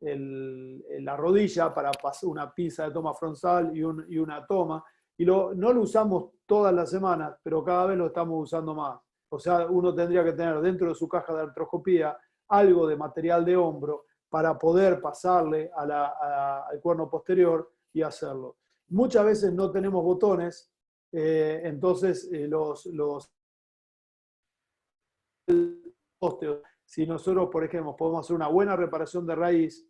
la rodilla, para pasar una pinza de toma frontal y una toma, y no lo usamos todas las semanas, pero cada vez lo estamos usando más. O sea, uno tendría que tener dentro de su caja de artroscopía algo de material de hombro para poder pasarle al cuerno posterior y hacerlo. Muchas veces no tenemos botones, entonces los ósteos, si nosotros, por ejemplo, podemos hacer una buena reparación de raíz,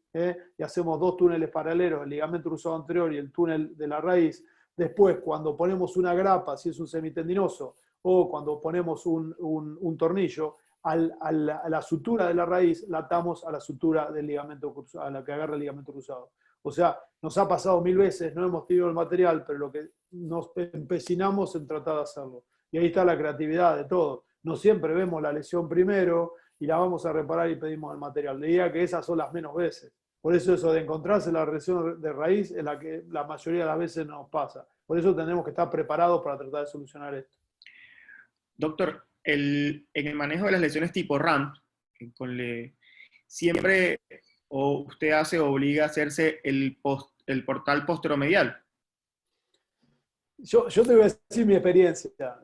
y hacemos 2 túneles paralelos, el ligamento cruzado anterior y el túnel de la raíz, después cuando ponemos una grapa, si es un semitendinoso, o cuando ponemos un tornillo, a la sutura de la raíz la atamos a la sutura del ligamento cruzado, a la que agarra el ligamento cruzado. O sea, nos ha pasado 1000 veces, no hemos tenido el material, pero lo que nos empecinamos en tratar de hacerlo. Y ahí está la creatividad de todo. No siempre vemos la lesión primero y la vamos a reparar y pedimos el material. Diría que esas son las menos veces. Por eso de encontrarse la lesión de raíz es la que la mayoría de las veces nos pasa. Por eso tenemos que estar preparados para tratar de solucionar esto. Doctor, en el manejo de las lesiones tipo ramp, siempre usted obliga a hacerse el portal posteromedial. Yo te voy a decir mi experiencia.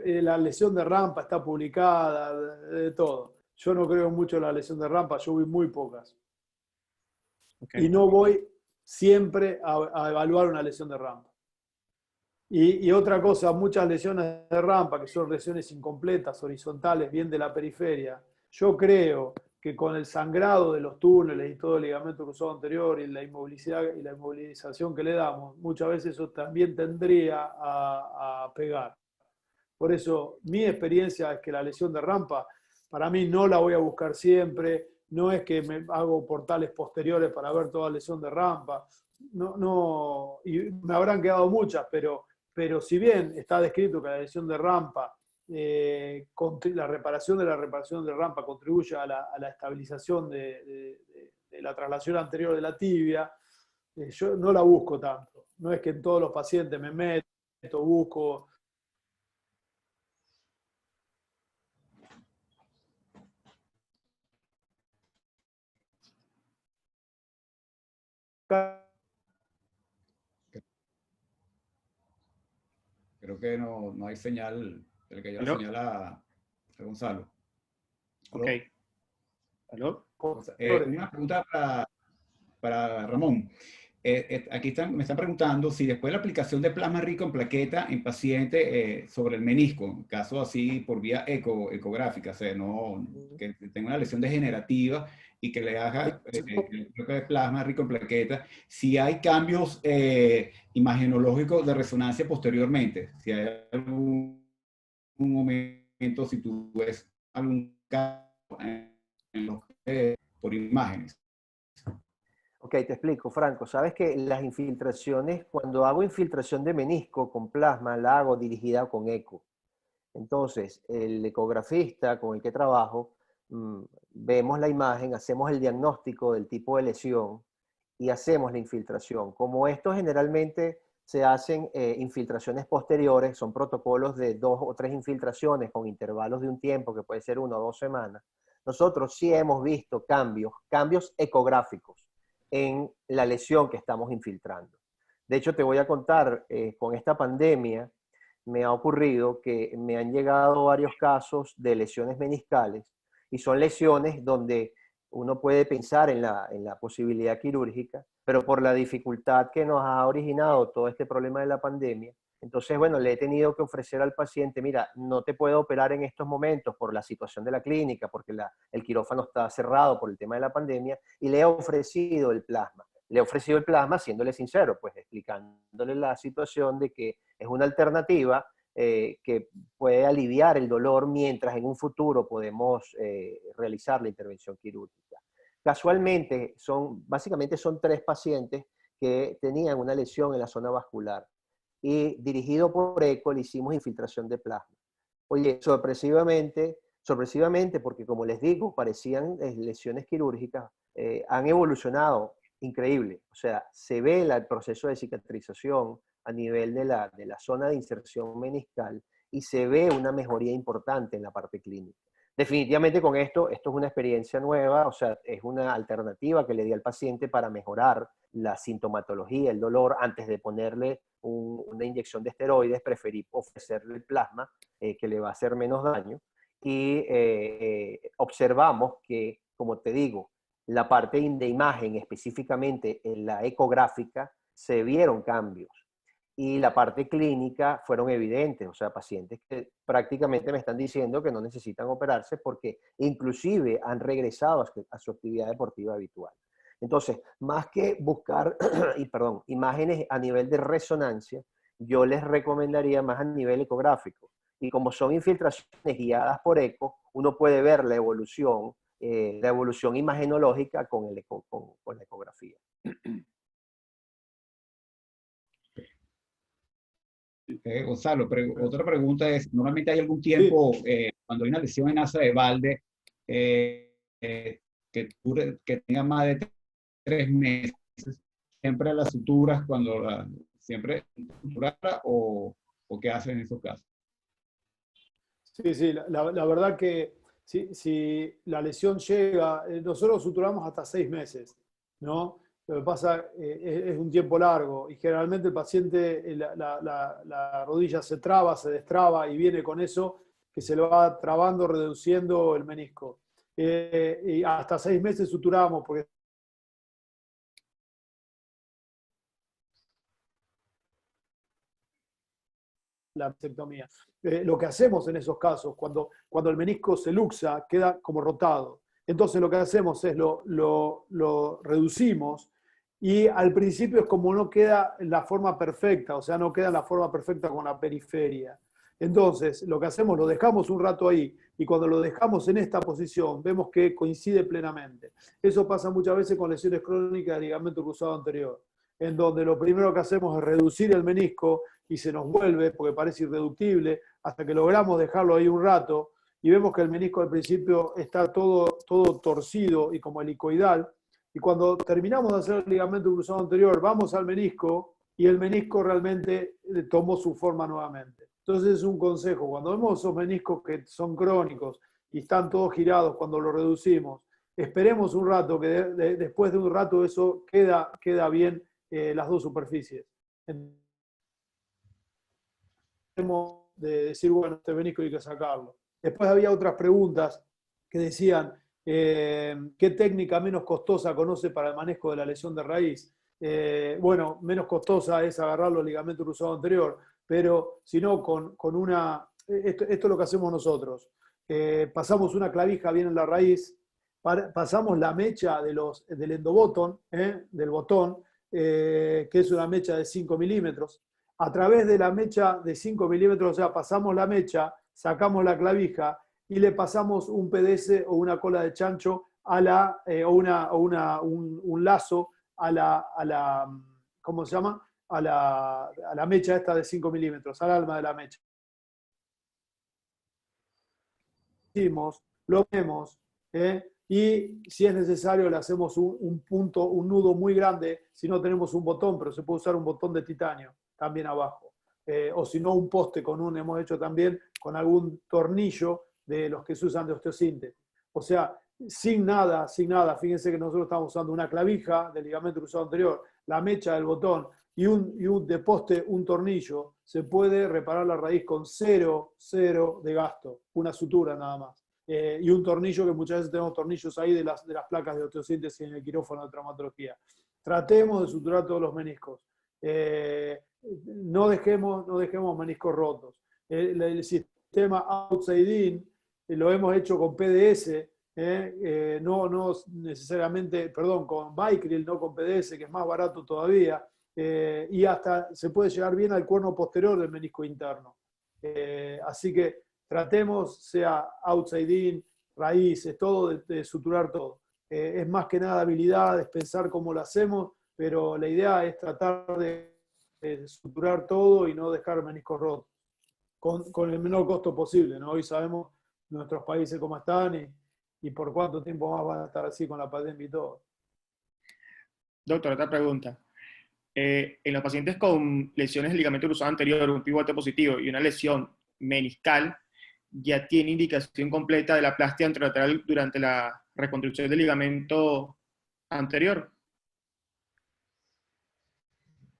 La lesión de rampa está publicada, de todo. Yo no creo mucho en la lesión de rampa, yo vi muy pocas. Okay. Y no voy siempre a evaluar una lesión de rampa. Y otra cosa, muchas lesiones de rampa, que son lesiones incompletas, horizontales, bien de la periferia, yo creo que con el sangrado de los túneles y todo el ligamento cruzado anterior y la inmovilidad y la inmovilización que le damos, muchas veces eso también tendría a pegar. Por eso mi experiencia es que la lesión de rampa, para mí no la voy a buscar siempre, no es que me hago portales posteriores para ver toda lesión de rampa, no, y me habrán quedado muchas, pero si bien está descrito que la lesión de rampa, la reparación de rampa contribuye a la estabilización de la traslación anterior de la tibia, yo no la busco tanto. No es que en todos los pacientes me meto, busco. Creo que no hay señal, el que haya ¿Aló? señal a Gonzalo. ¿Aló? Ok. ¿Aló? Una pregunta para Ramón. Aquí me están preguntando si después de la aplicación de plasma rico en plaqueta en paciente sobre el menisco, en caso así por vía ecográfica, o sea, que tenga una lesión degenerativa y que le haga de plasma rico en plaqueta, si hay cambios imagenológicos de resonancia posteriormente, si hay algún momento, si tú ves algún cambio por imágenes. Ok, te explico, Franco. Sabes que las infiltraciones, cuando hago infiltración de menisco con plasma, la hago dirigida con eco. Entonces, el ecografista con el que trabajo, vemos la imagen, hacemos el diagnóstico del tipo de lesión y hacemos la infiltración. Como esto generalmente se hacen infiltraciones posteriores, son protocolos de 2 o 3 infiltraciones con intervalos de un tiempo que puede ser 1 o 2 semanas. Nosotros sí hemos visto cambios ecográficos en la lesión que estamos infiltrando. De hecho, te voy a contar, con esta pandemia me ha ocurrido que me han llegado varios casos de lesiones meniscales y son lesiones donde uno puede pensar en la posibilidad quirúrgica, pero por la dificultad que nos ha originado todo este problema de la pandemia, entonces, bueno, le he tenido que ofrecer al paciente, mira, no te puedo operar en estos momentos por la situación de la clínica, porque el quirófano está cerrado por el tema de la pandemia, y le he ofrecido el plasma. Le he ofrecido el plasma, siéndole sincero, pues explicándole la situación de que es una alternativa que puede aliviar el dolor mientras en un futuro podemos realizar la intervención quirúrgica. Casualmente, básicamente son 3 pacientes que tenían una lesión en la zona vascular y dirigido por eco le hicimos infiltración de plasma. Oye, sorpresivamente, porque como les digo, parecían lesiones quirúrgicas, han evolucionado increíble. O sea, se ve el proceso de cicatrización a nivel de la zona de inserción meniscal y se ve una mejoría importante en la parte clínica. Definitivamente con esto es una experiencia nueva, o sea, es una alternativa que le di al paciente para mejorar la sintomatología, el dolor, antes de ponerle una inyección de esteroides, preferí ofrecerle el plasma, que le va a hacer menos daño, y observamos que, como te digo, la parte de imagen, específicamente en la ecográfica, se vieron cambios. Y la parte clínica fueron evidentes, o sea, pacientes que prácticamente me están diciendo que no necesitan operarse porque inclusive han regresado a su actividad deportiva habitual. Entonces, más que buscar imágenes a nivel de resonancia, yo les recomendaría más a nivel ecográfico. Y como son infiltraciones guiadas por eco, uno puede ver la evolución imagenológica con la ecografía. Gonzalo, otra pregunta es, ¿normalmente hay algún tiempo cuando hay una lesión en asa de Valde que tenga más de 3 meses? ¿Siempre las suturas siempre suturarla o qué hacen en esos casos? Sí, la verdad que si la lesión llega, nosotros suturamos hasta 6 meses, ¿no? Lo que pasa es un tiempo largo y generalmente el paciente, la rodilla se traba, se destraba y viene con eso que se lo va trabando, reduciendo el menisco. Y hasta 6 meses suturamos porque la mastectomía. Lo que hacemos en esos casos, cuando el menisco se luxa, queda como rotado. Entonces lo que hacemos es lo reducimos y al principio es como no queda en la forma perfecta, o sea, no queda en la forma perfecta con la periferia. Entonces lo que hacemos, lo dejamos un rato ahí y cuando lo dejamos en esta posición, vemos que coincide plenamente. Eso pasa muchas veces con lesiones crónicas de ligamento cruzado anterior, en donde lo primero que hacemos es reducir el menisco y se nos vuelve, porque parece irreductible, hasta que logramos dejarlo ahí un rato y vemos que el menisco al principio está todo torcido y como helicoidal, Y cuando terminamos de hacer el ligamento cruzado anterior, vamos al menisco y el menisco realmente tomó su forma nuevamente. Entonces es un consejo, cuando vemos esos meniscos que son crónicos y están todos girados cuando los reducimos, esperemos un rato, que después de un rato eso queda bien las dos superficies. Tenemos de decir, bueno, este menisco hay que sacarlo. Después había otras preguntas que decían, ¿qué técnica menos costosa conoce para el manejo de la lesión de raíz? Bueno, menos costosa es agarrar los ligamentos cruzados anterior, pero si no, con una... Esto es lo que hacemos nosotros. Pasamos una clavija bien en la raíz, pasamos la mecha del endobotón, del botón, que es una mecha de 5 milímetros. A través de la mecha de 5 milímetros, o sea, pasamos la mecha, sacamos la clavija y le pasamos un PDS o una cola de chancho o un lazo a la, ¿cómo se llama? A la mecha esta de 5 milímetros, al alma de la mecha. Lo vemos, y si es necesario le hacemos un punto, un nudo muy grande, si no tenemos un botón, pero se puede usar un botón de titanio también abajo, o si no un poste hemos hecho también con algún tornillo de los que se usan de osteosíntesis. O sea, sin nada, fíjense que nosotros estamos usando una clavija del ligamento cruzado anterior, la mecha del botón y de poste un tornillo, se puede reparar la raíz con cero de gasto, una sutura nada más. Y un tornillo, que muchas veces tenemos tornillos ahí de las placas de osteosíntesis en el quirófano de traumatología. Tratemos de suturar todos los meniscos. No dejemos meniscos rotos. El sistema outside in lo hemos hecho con PDS, no necesariamente, perdón, con Vicryl, no con PDS, que es más barato todavía, y hasta se puede llegar bien al cuerno posterior del menisco interno. Así que tratemos, sea outside in, raíces, todo, de suturar todo. Es más que nada habilidad, es pensar cómo lo hacemos, pero la idea es tratar de suturar todo y no dejar meniscos rotos, con el menor costo posible, ¿no? Hoy sabemos nuestros países cómo están y por cuánto tiempo más van a estar así con la pandemia y todo. Doctor, otra pregunta. En los pacientes con lesiones del ligamento cruzado anterior, un pivote positivo y una lesión meniscal, ya tiene indicación completa de la plástica anterolateral durante la reconstrucción del ligamento anterior.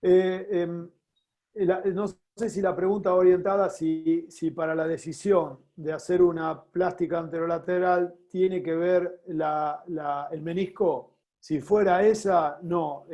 No sé si la pregunta va orientada si para la decisión de hacer una plástica anterolateral tiene que ver el menisco. Si fuera esa, no.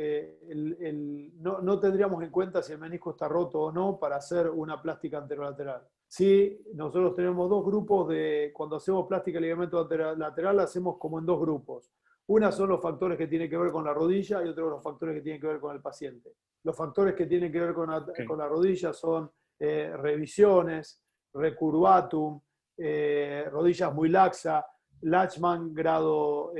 No tendríamos en cuenta si el menisco está roto o no para hacer una plástica anterolateral. Sí, nosotros tenemos dos grupos cuando hacemos plástica de ligamento anterolateral, la hacemos como en dos grupos. Una son los factores que tienen que ver con la rodilla y otro los factores que tienen que ver con el paciente. Los factores que tienen que ver con la rodilla son revisiones, recurvatum, rodillas muy laxa, Lachman grado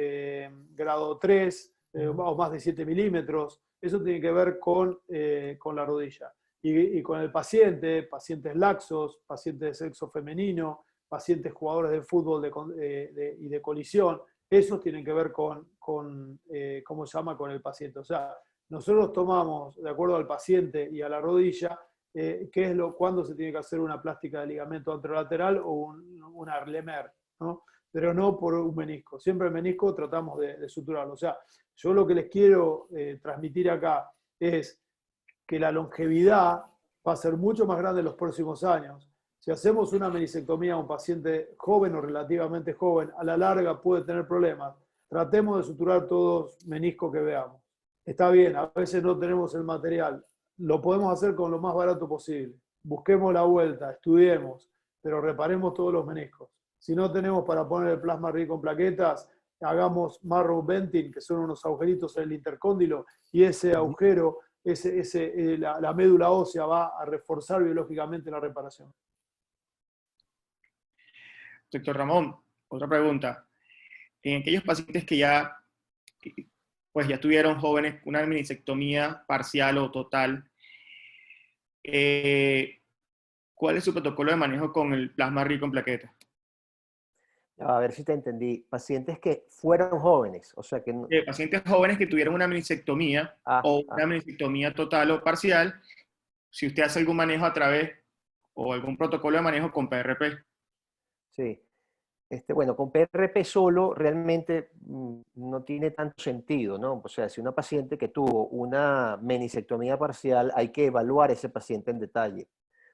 3 o más de 7 milímetros. Eso tiene que ver con la rodilla. Y con el paciente, pacientes laxos, pacientes de sexo femenino, pacientes jugadores de fútbol y de colisión, esos tienen que ver con ¿cómo se llama? Con el paciente. O sea, nosotros tomamos, de acuerdo al paciente y a la rodilla, cuándo se tiene que hacer una plástica de ligamento anterolateral o una Arlemer, ¿no? Pero no por un menisco. Siempre el menisco tratamos de suturarlo. O sea, yo lo que les quiero transmitir acá es que la longevidad va a ser mucho más grande en los próximos años. Si hacemos una meniscectomía a un paciente joven o relativamente joven, a la larga puede tener problemas. Tratemos de suturar todos los meniscos que veamos. Está bien, a veces no tenemos el material. Lo podemos hacer con lo más barato posible. Busquemos la vuelta, estudiemos, pero reparemos todos los meniscos. Si no tenemos para poner el plasma rico en plaquetas, hagamos marrow venting, que son unos agujeritos en el intercóndilo, y ese agujero, la médula ósea va a reforzar biológicamente la reparación. Doctor Ramón, otra pregunta. En aquellos pacientes que ya tuvieron jóvenes una meniscectomía parcial o total, ¿cuál es su protocolo de manejo con el plasma rico en plaquetas? A ver si te entendí. Pacientes que fueron jóvenes, o sea que... Pacientes jóvenes que tuvieron una menisectomía o una menisectomía total o parcial, si usted hace algún manejo a través o algún protocolo de manejo con PRP. Sí. Bueno, con PRP solo realmente no tiene tanto sentido, ¿no? O sea, si una paciente que tuvo una menisectomía parcial, hay que evaluar ese paciente en detalle.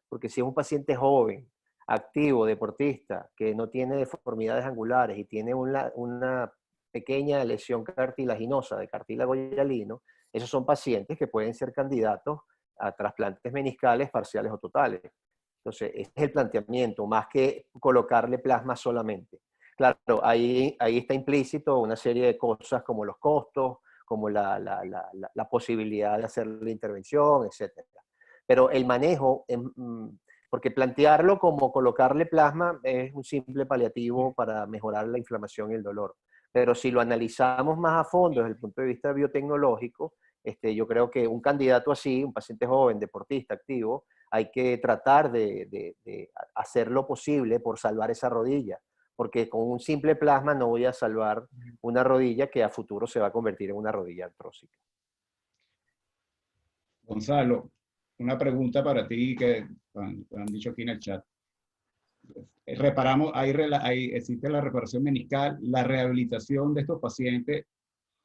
Porque si es un paciente joven, activo, deportista, que no tiene deformidades angulares y tiene una pequeña lesión cartilaginosa de cartílago hialino, esos son pacientes que pueden ser candidatos a trasplantes meniscales parciales o totales. Entonces, este es el planteamiento, más que colocarle plasma solamente. Claro, ahí está implícito una serie de cosas como los costos, como la posibilidad de hacer la intervención, etc. Pero el manejo, porque plantearlo como colocarle plasma es un simple paliativo para mejorar la inflamación y el dolor. Pero si lo analizamos más a fondo desde el punto de vista biotecnológico, yo creo que un candidato así, un paciente joven, deportista, activo, hay que tratar de hacer lo posible por salvar esa rodilla, porque con un simple plasma no voy a salvar una rodilla que a futuro se va a convertir en una rodilla artrósica. Gonzalo, una pregunta para ti que han dicho aquí en el chat. Reparamos, existe la reparación meniscal, la rehabilitación de estos pacientes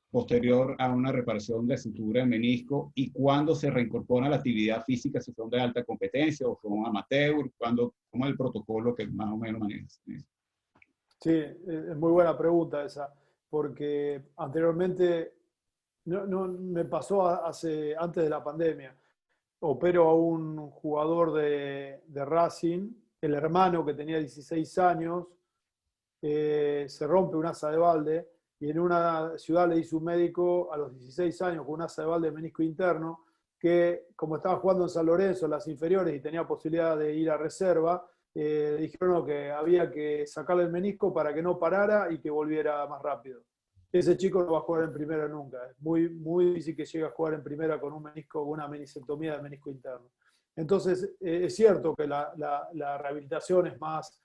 posterior a una reparación de sutura de menisco, y cuándo se reincorpora a la actividad física, si son de alta competencia o son amateur, ¿cómo es el protocolo que más o menos manejas? Sí, es muy buena pregunta esa, porque anteriormente me pasó antes de la pandemia. Opero a un jugador de Racing, el hermano que tenía 16 años, se rompe un asa de balde y en una ciudad le dice un médico a los 16 años con un asa de balde de menisco interno que como estaba jugando en San Lorenzo en las inferiores y tenía posibilidad de ir a reserva, dijeron que había que sacarle el menisco para que no parara y que volviera más rápido. Ese chico no va a jugar en primera nunca. Es muy, muy difícil que llegue a jugar en primera con un menisco, una menisectomía de menisco interno. Entonces, es cierto que la rehabilitación es más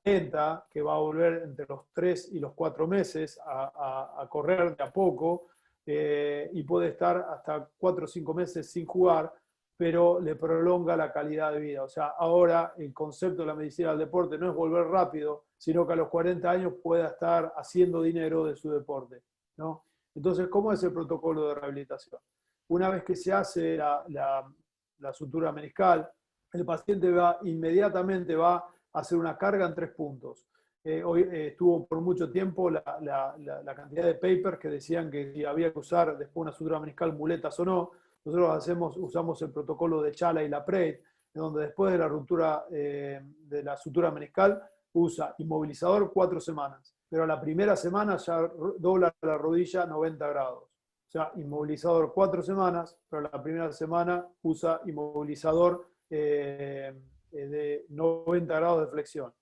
lenta, que va a volver entre los 3 y los 4 meses a correr de a poco, y puede estar hasta 4 o 5 meses sin jugar, pero le prolonga la calidad de vida. O sea, ahora el concepto de la medicina del deporte no es volver rápido, sino que a los 40 años pueda estar haciendo dinero de su deporte, ¿no? Entonces, ¿cómo es el protocolo de rehabilitación? Una vez que se hace la sutura meniscal, el paciente inmediatamente va a hacer una carga en 3 puntos. Hoy estuvo por mucho tiempo la cantidad de papers que decían que si había que usar después una sutura meniscal muletas o no. Nosotros usamos el protocolo de Chala y la PRED, en donde después de la ruptura de la sutura meniscal usa inmovilizador 4 semanas, pero a la primera semana ya dobla la rodilla 90 grados. O sea, inmovilizador 4 semanas, pero la primera semana usa inmovilizador de 90 grados de flexión.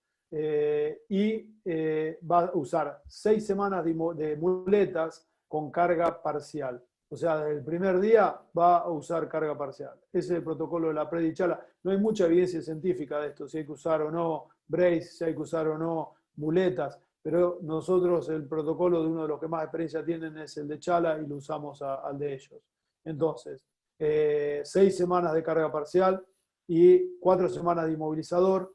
Va a usar 6 semanas de muletas con carga parcial. O sea, desde el primer día va a usar carga parcial. Ese es el protocolo de la PRED y Chala. No hay mucha evidencia científica de esto, si hay que usar o no brace, si hay que usar o no muletas, pero nosotros el protocolo de uno de los que más experiencia tienen es el de Chala y lo usamos al de ellos. Entonces, 6 semanas de carga parcial y 4 semanas de inmovilizador,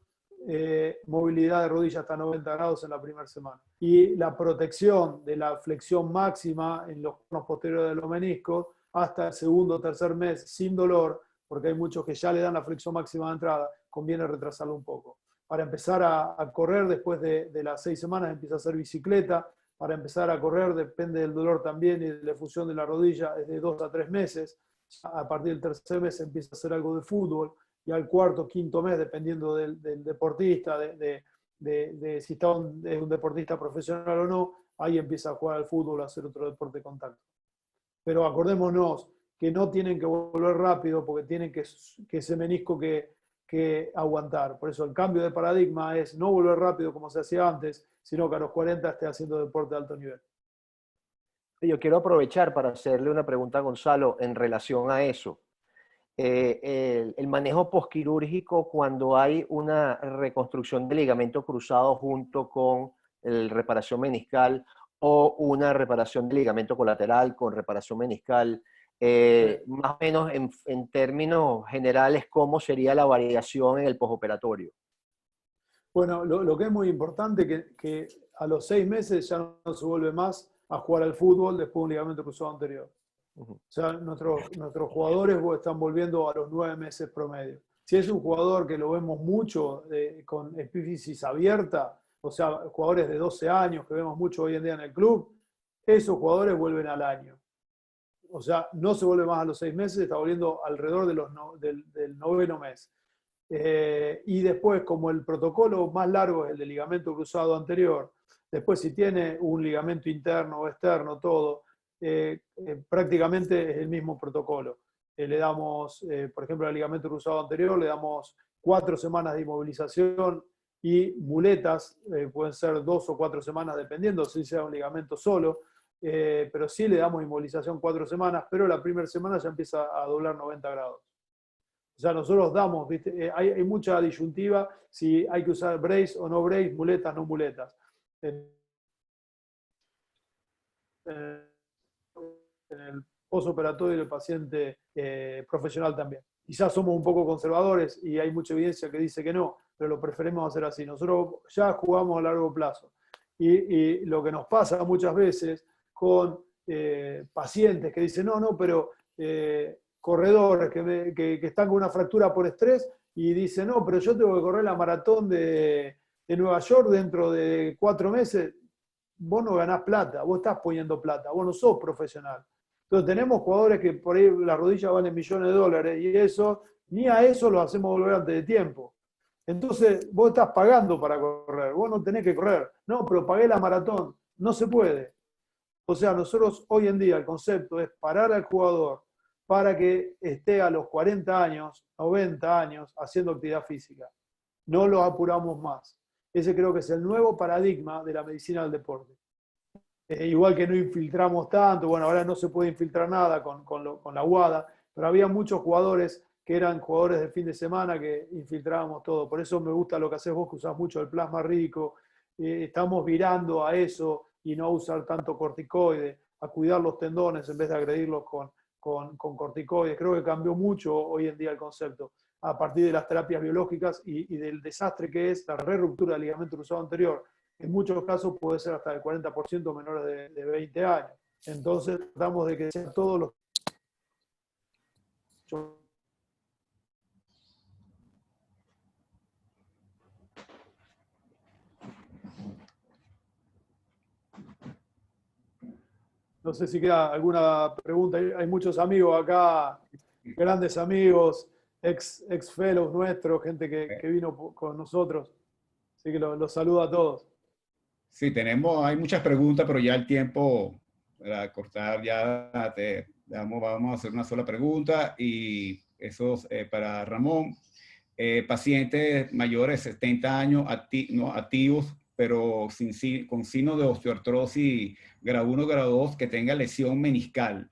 movilidad de rodilla hasta 90 grados en la primera semana. Y la protección de la flexión máxima en los conos posteriores de los meniscos hasta el segundo o tercer mes sin dolor, porque hay muchos que ya le dan la flexión máxima de entrada, conviene retrasarlo un poco. Para empezar a correr después de las 6 semanas empieza a hacer bicicleta. Para empezar a correr depende del dolor también y de la fusión de la rodilla, es de 2 a 3 meses. A partir del tercer mes empieza a hacer algo de fútbol. Y al cuarto, quinto mes, dependiendo del deportista, de si está un deportista profesional o no, ahí empieza a jugar al fútbol, a hacer otro deporte de contacto. Pero acordémonos que no tienen que volver rápido porque tienen que ese menisco que aguantar. Por eso el cambio de paradigma es no volver rápido como se hacía antes, sino que a los 40 esté haciendo deporte de alto nivel. Yo quiero aprovechar para hacerle una pregunta a Gonzalo en relación a eso. El manejo posquirúrgico cuando hay una reconstrucción de ligamento cruzado junto con reparación meniscal o una reparación de ligamento colateral con reparación meniscal. Más o menos en términos generales, ¿cómo sería la variación en el postoperatorio? Bueno, lo que es muy importante que a los 6 meses ya no se vuelve más a jugar al fútbol después de un ligamento cruzado anterior. O sea, nuestros jugadores están volviendo a los 9 meses promedio. Si es un jugador que lo vemos mucho con epífisis abierta, o sea, jugadores de 12 años que vemos mucho hoy en día en el club, esos jugadores vuelven al año. O sea, no se vuelve más a los 6 meses, está volviendo alrededor de del 9º mes. Y después, como el protocolo más largo es el de ligamento cruzado anterior, después si tiene un ligamento interno o externo, todo, prácticamente es el mismo protocolo. Le damos, por ejemplo, al ligamento cruzado anterior, le damos 4 semanas de inmovilización y muletas, pueden ser 2 o 4 semanas, dependiendo si sea un ligamento solo, pero sí le damos inmovilización 4 semanas, pero la primera semana ya empieza a doblar 90 grados. O sea, nosotros damos, ¿viste? Hay mucha disyuntiva si hay que usar brace o no brace, muletas, no muletas. En el postoperatorio del paciente profesional también. Quizás somos un poco conservadores y hay mucha evidencia que dice que no, pero lo preferimos hacer así. Nosotros ya jugamos a largo plazo. Y lo que nos pasa muchas veces con pacientes que dicen, no, pero corredores que están con una fractura por estrés y dicen, no, pero yo tengo que correr la maratón de Nueva York dentro de 4 meses. Vos no ganás plata, vos estás poniendo plata, vos no sos profesional. Entonces tenemos jugadores que por ahí las rodillas valen millones de dólares y eso, ni a eso lo hacemos volver antes de tiempo. Entonces vos estás pagando para correr, vos no tenés que correr. No, pero pagué la maratón. No se puede. O sea, nosotros hoy en día el concepto es parar al jugador para que esté a los 40 años, 90 años haciendo actividad física. No lo apuramos más. Ese creo que es el nuevo paradigma de la medicina del deporte. Igual que no infiltramos tanto, bueno, ahora no se puede infiltrar nada con la WADA, pero había muchos jugadores que eran jugadores de fin de semana que infiltrábamos todo. Por eso me gusta lo que haces vos, que usás mucho el plasma rico. Estamos virando a eso y no a usar tanto corticoide, a cuidar los tendones en vez de agredirlos con corticoides. Creo que cambió mucho hoy en día el concepto a partir de las terapias biológicas y del desastre que es la ruptura del ligamento cruzado anterior. En muchos casos puede ser hasta el 40% menores de 20 años. Entonces tratamos de que sean todos los... No sé si queda alguna pregunta. Hay muchos amigos acá, grandes amigos, ex fellows nuestros, gente que vino con nosotros. Así que los saludo a todos. Sí, hay muchas preguntas, pero ya el tiempo para cortar, vamos a hacer una sola pregunta y eso es para Ramón. Pacientes mayores de 70 años activos, pero con signos de osteoartrosis grado 1, grado 2, que tenga lesión meniscal,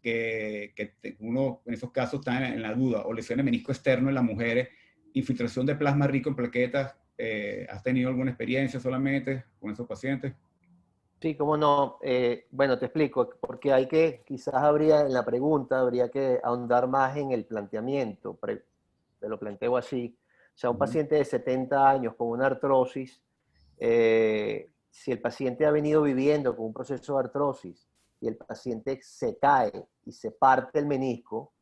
que uno en esos casos está en la duda, o lesiones de menisco externo en las mujeres, infiltración de plasma rico en plaquetas. ¿Has tenido alguna experiencia solamente con esos pacientes? Sí, cómo no. Bueno, te explico, porque quizás en la pregunta habría que ahondar más en el planteamiento. Te lo planteo así. O sea, un paciente de 70 años con una artrosis, si el paciente ha venido viviendo con un proceso de artrosis y el paciente se cae y se parte el menisco,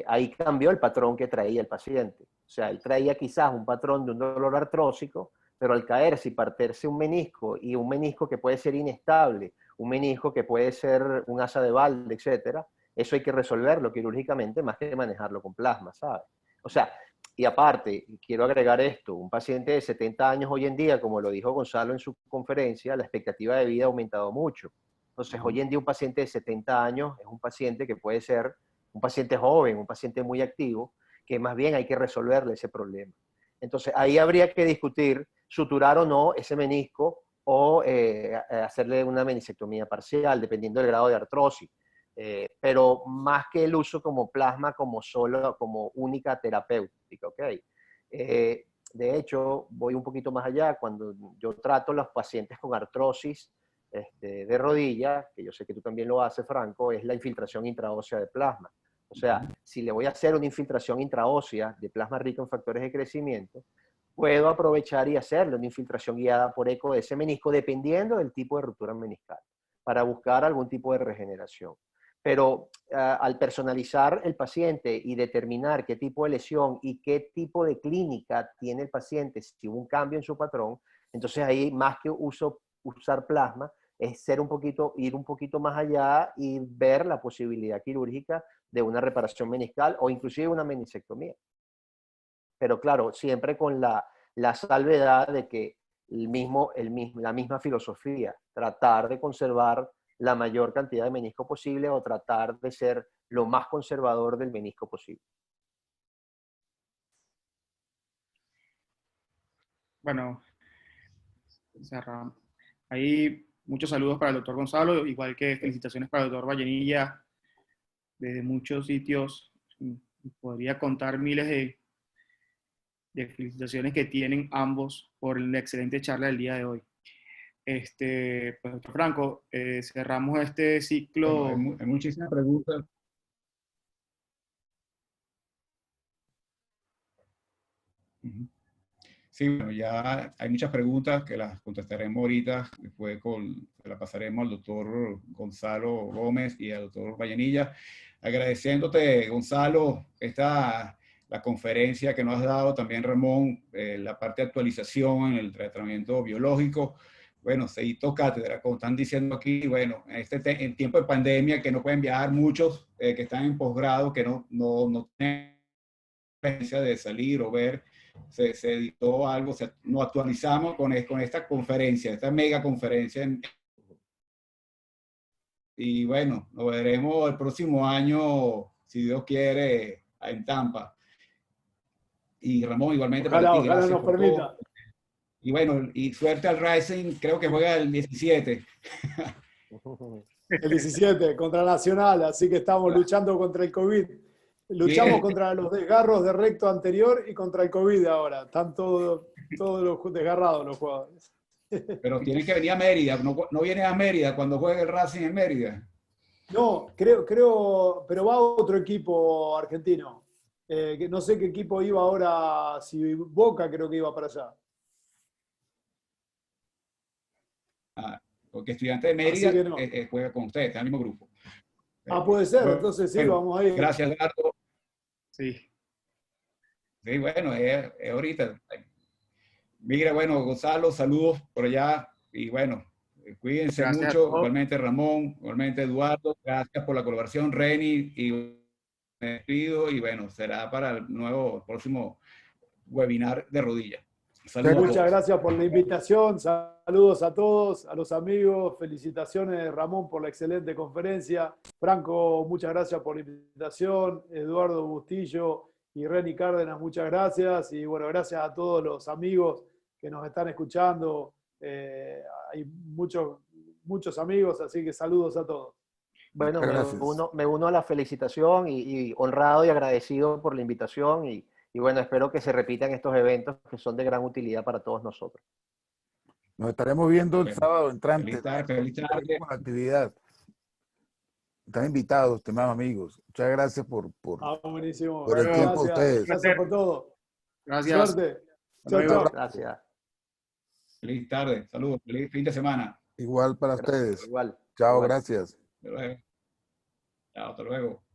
ahí cambió el patrón que traía el paciente. O sea, él traía quizás un patrón de un dolor artrósico, pero al caerse y partirse un menisco, y un menisco que puede ser inestable, un menisco que puede ser un asa de balde, etcétera, eso hay que resolverlo quirúrgicamente más que manejarlo con plasma, ¿sabes? O sea, y aparte, quiero agregar esto, un paciente de 70 años hoy en día, como lo dijo Gonzalo en su conferencia, la expectativa de vida ha aumentado mucho. Entonces, hoy en día un paciente de 70 años es un paciente que puede ser un paciente joven, un paciente muy activo, que más bien hay que resolverle ese problema. Entonces, ahí habría que discutir suturar o no ese menisco o hacerle una meniscectomía parcial, dependiendo del grado de artrosis. Pero más que el uso como plasma, como única terapéutica, ¿ok? De hecho, voy un poquito más allá. Cuando yo trato a los pacientes con artrosis de rodilla, que yo sé que tú también lo haces, Franco, es la infiltración intraósea de plasma. O sea, si le voy a hacer una infiltración intraósea de plasma rico en factores de crecimiento, puedo aprovechar y hacerle una infiltración guiada por eco de ese menisco, dependiendo del tipo de ruptura meniscal, para buscar algún tipo de regeneración. Pero al personalizar el paciente y determinar qué tipo de lesión y qué tipo de clínica tiene el paciente, si hubo un cambio en su patrón, entonces ahí más que usar plasma, es ir un poquito más allá y ver la posibilidad quirúrgica de una reparación meniscal o inclusive una meniscectomía. Pero claro, siempre con la salvedad de que la misma filosofía, tratar de conservar la mayor cantidad de menisco posible o tratar de ser lo más conservador del menisco posible. Bueno, cerramos. Ahí muchos saludos para el doctor Gonzalo, igual que felicitaciones para el doctor Vallenilla desde muchos sitios. Podría contar miles de felicitaciones que tienen ambos por la excelente charla del día de hoy. Pues, doctor Franco, cerramos este ciclo. Bueno, hay muchísimas preguntas. Sí, bueno, ya hay muchas preguntas que las contestaremos ahorita, después se la pasaremos al doctor Gonzalo Gómez y al doctor Vallenilla. Agradeciéndote, Gonzalo, la conferencia que nos has dado, también Ramón, la parte de actualización en el tratamiento biológico. Bueno, se hizo cátedra, como están diciendo aquí, bueno, en tiempo de pandemia que no pueden viajar muchos, que están en posgrado, que no tienen experiencia de salir o ver, se editó algo, nos actualizamos con esta conferencia, esta mega conferencia. Y bueno, nos veremos el próximo año, si Dios quiere, en Tampa. Y Ramón, igualmente Ojalá, para ti, ojalá gracias nos por permita. todo. Y bueno, y suerte al Rising, creo que juega el 17. El 17 contra Nacional, así que estamos luchando contra el COVID. Luchamos Bien. contra los desgarros de recto anterior y contra el COVID ahora. Están todos los desgarrados los jugadores. Pero tienen que venir a Mérida, no viene a Mérida cuando juegue el Racing en Mérida. No, creo, pero va otro equipo argentino. Que no sé qué equipo iba ahora, si Boca creo que iba para allá. Porque Estudiante de Así Mérida que no. juega con ustedes, está en el mismo grupo. Puede ser, entonces sí, Bueno, vamos a ir. gracias, Eduardo. Sí. Sí, bueno, es ahorita. Mira, bueno, Gonzalo, saludos por allá y bueno, cuídense Gracias a mucho. todos. Igualmente Ramón, igualmente Eduardo, gracias por la colaboración, Reni, y me despido y bueno, será para el próximo webinar de rodillas. Saludos a Muchas todos. gracias por la invitación, saludos a todos, a los amigos, felicitaciones Ramón por la excelente conferencia, Franco, muchas gracias por la invitación, Eduardo Bustillo y Reni Cárdenas, muchas gracias, y bueno, gracias a todos los amigos que nos están escuchando, hay muchos amigos, así que saludos a todos. Bueno, Gracias. me uno a la felicitación y honrado y agradecido por la invitación y bueno, espero que se repitan estos eventos que son de gran utilidad para todos nosotros. Nos estaremos viendo el Bueno, sábado entrante. feliz tarde. Con la actividad. Están invitados, estimados amigos. Muchas gracias por Buenísimo. el tiempo de Gracias, ustedes. gracias por todo. Gracias. Suerte. Hasta Chao, luego. chao. Gracias. Feliz tarde, saludos, feliz fin de semana. Igual para Gracias. ustedes. Igual. Chao, Igual. gracias. Hasta luego. Chao, hasta luego.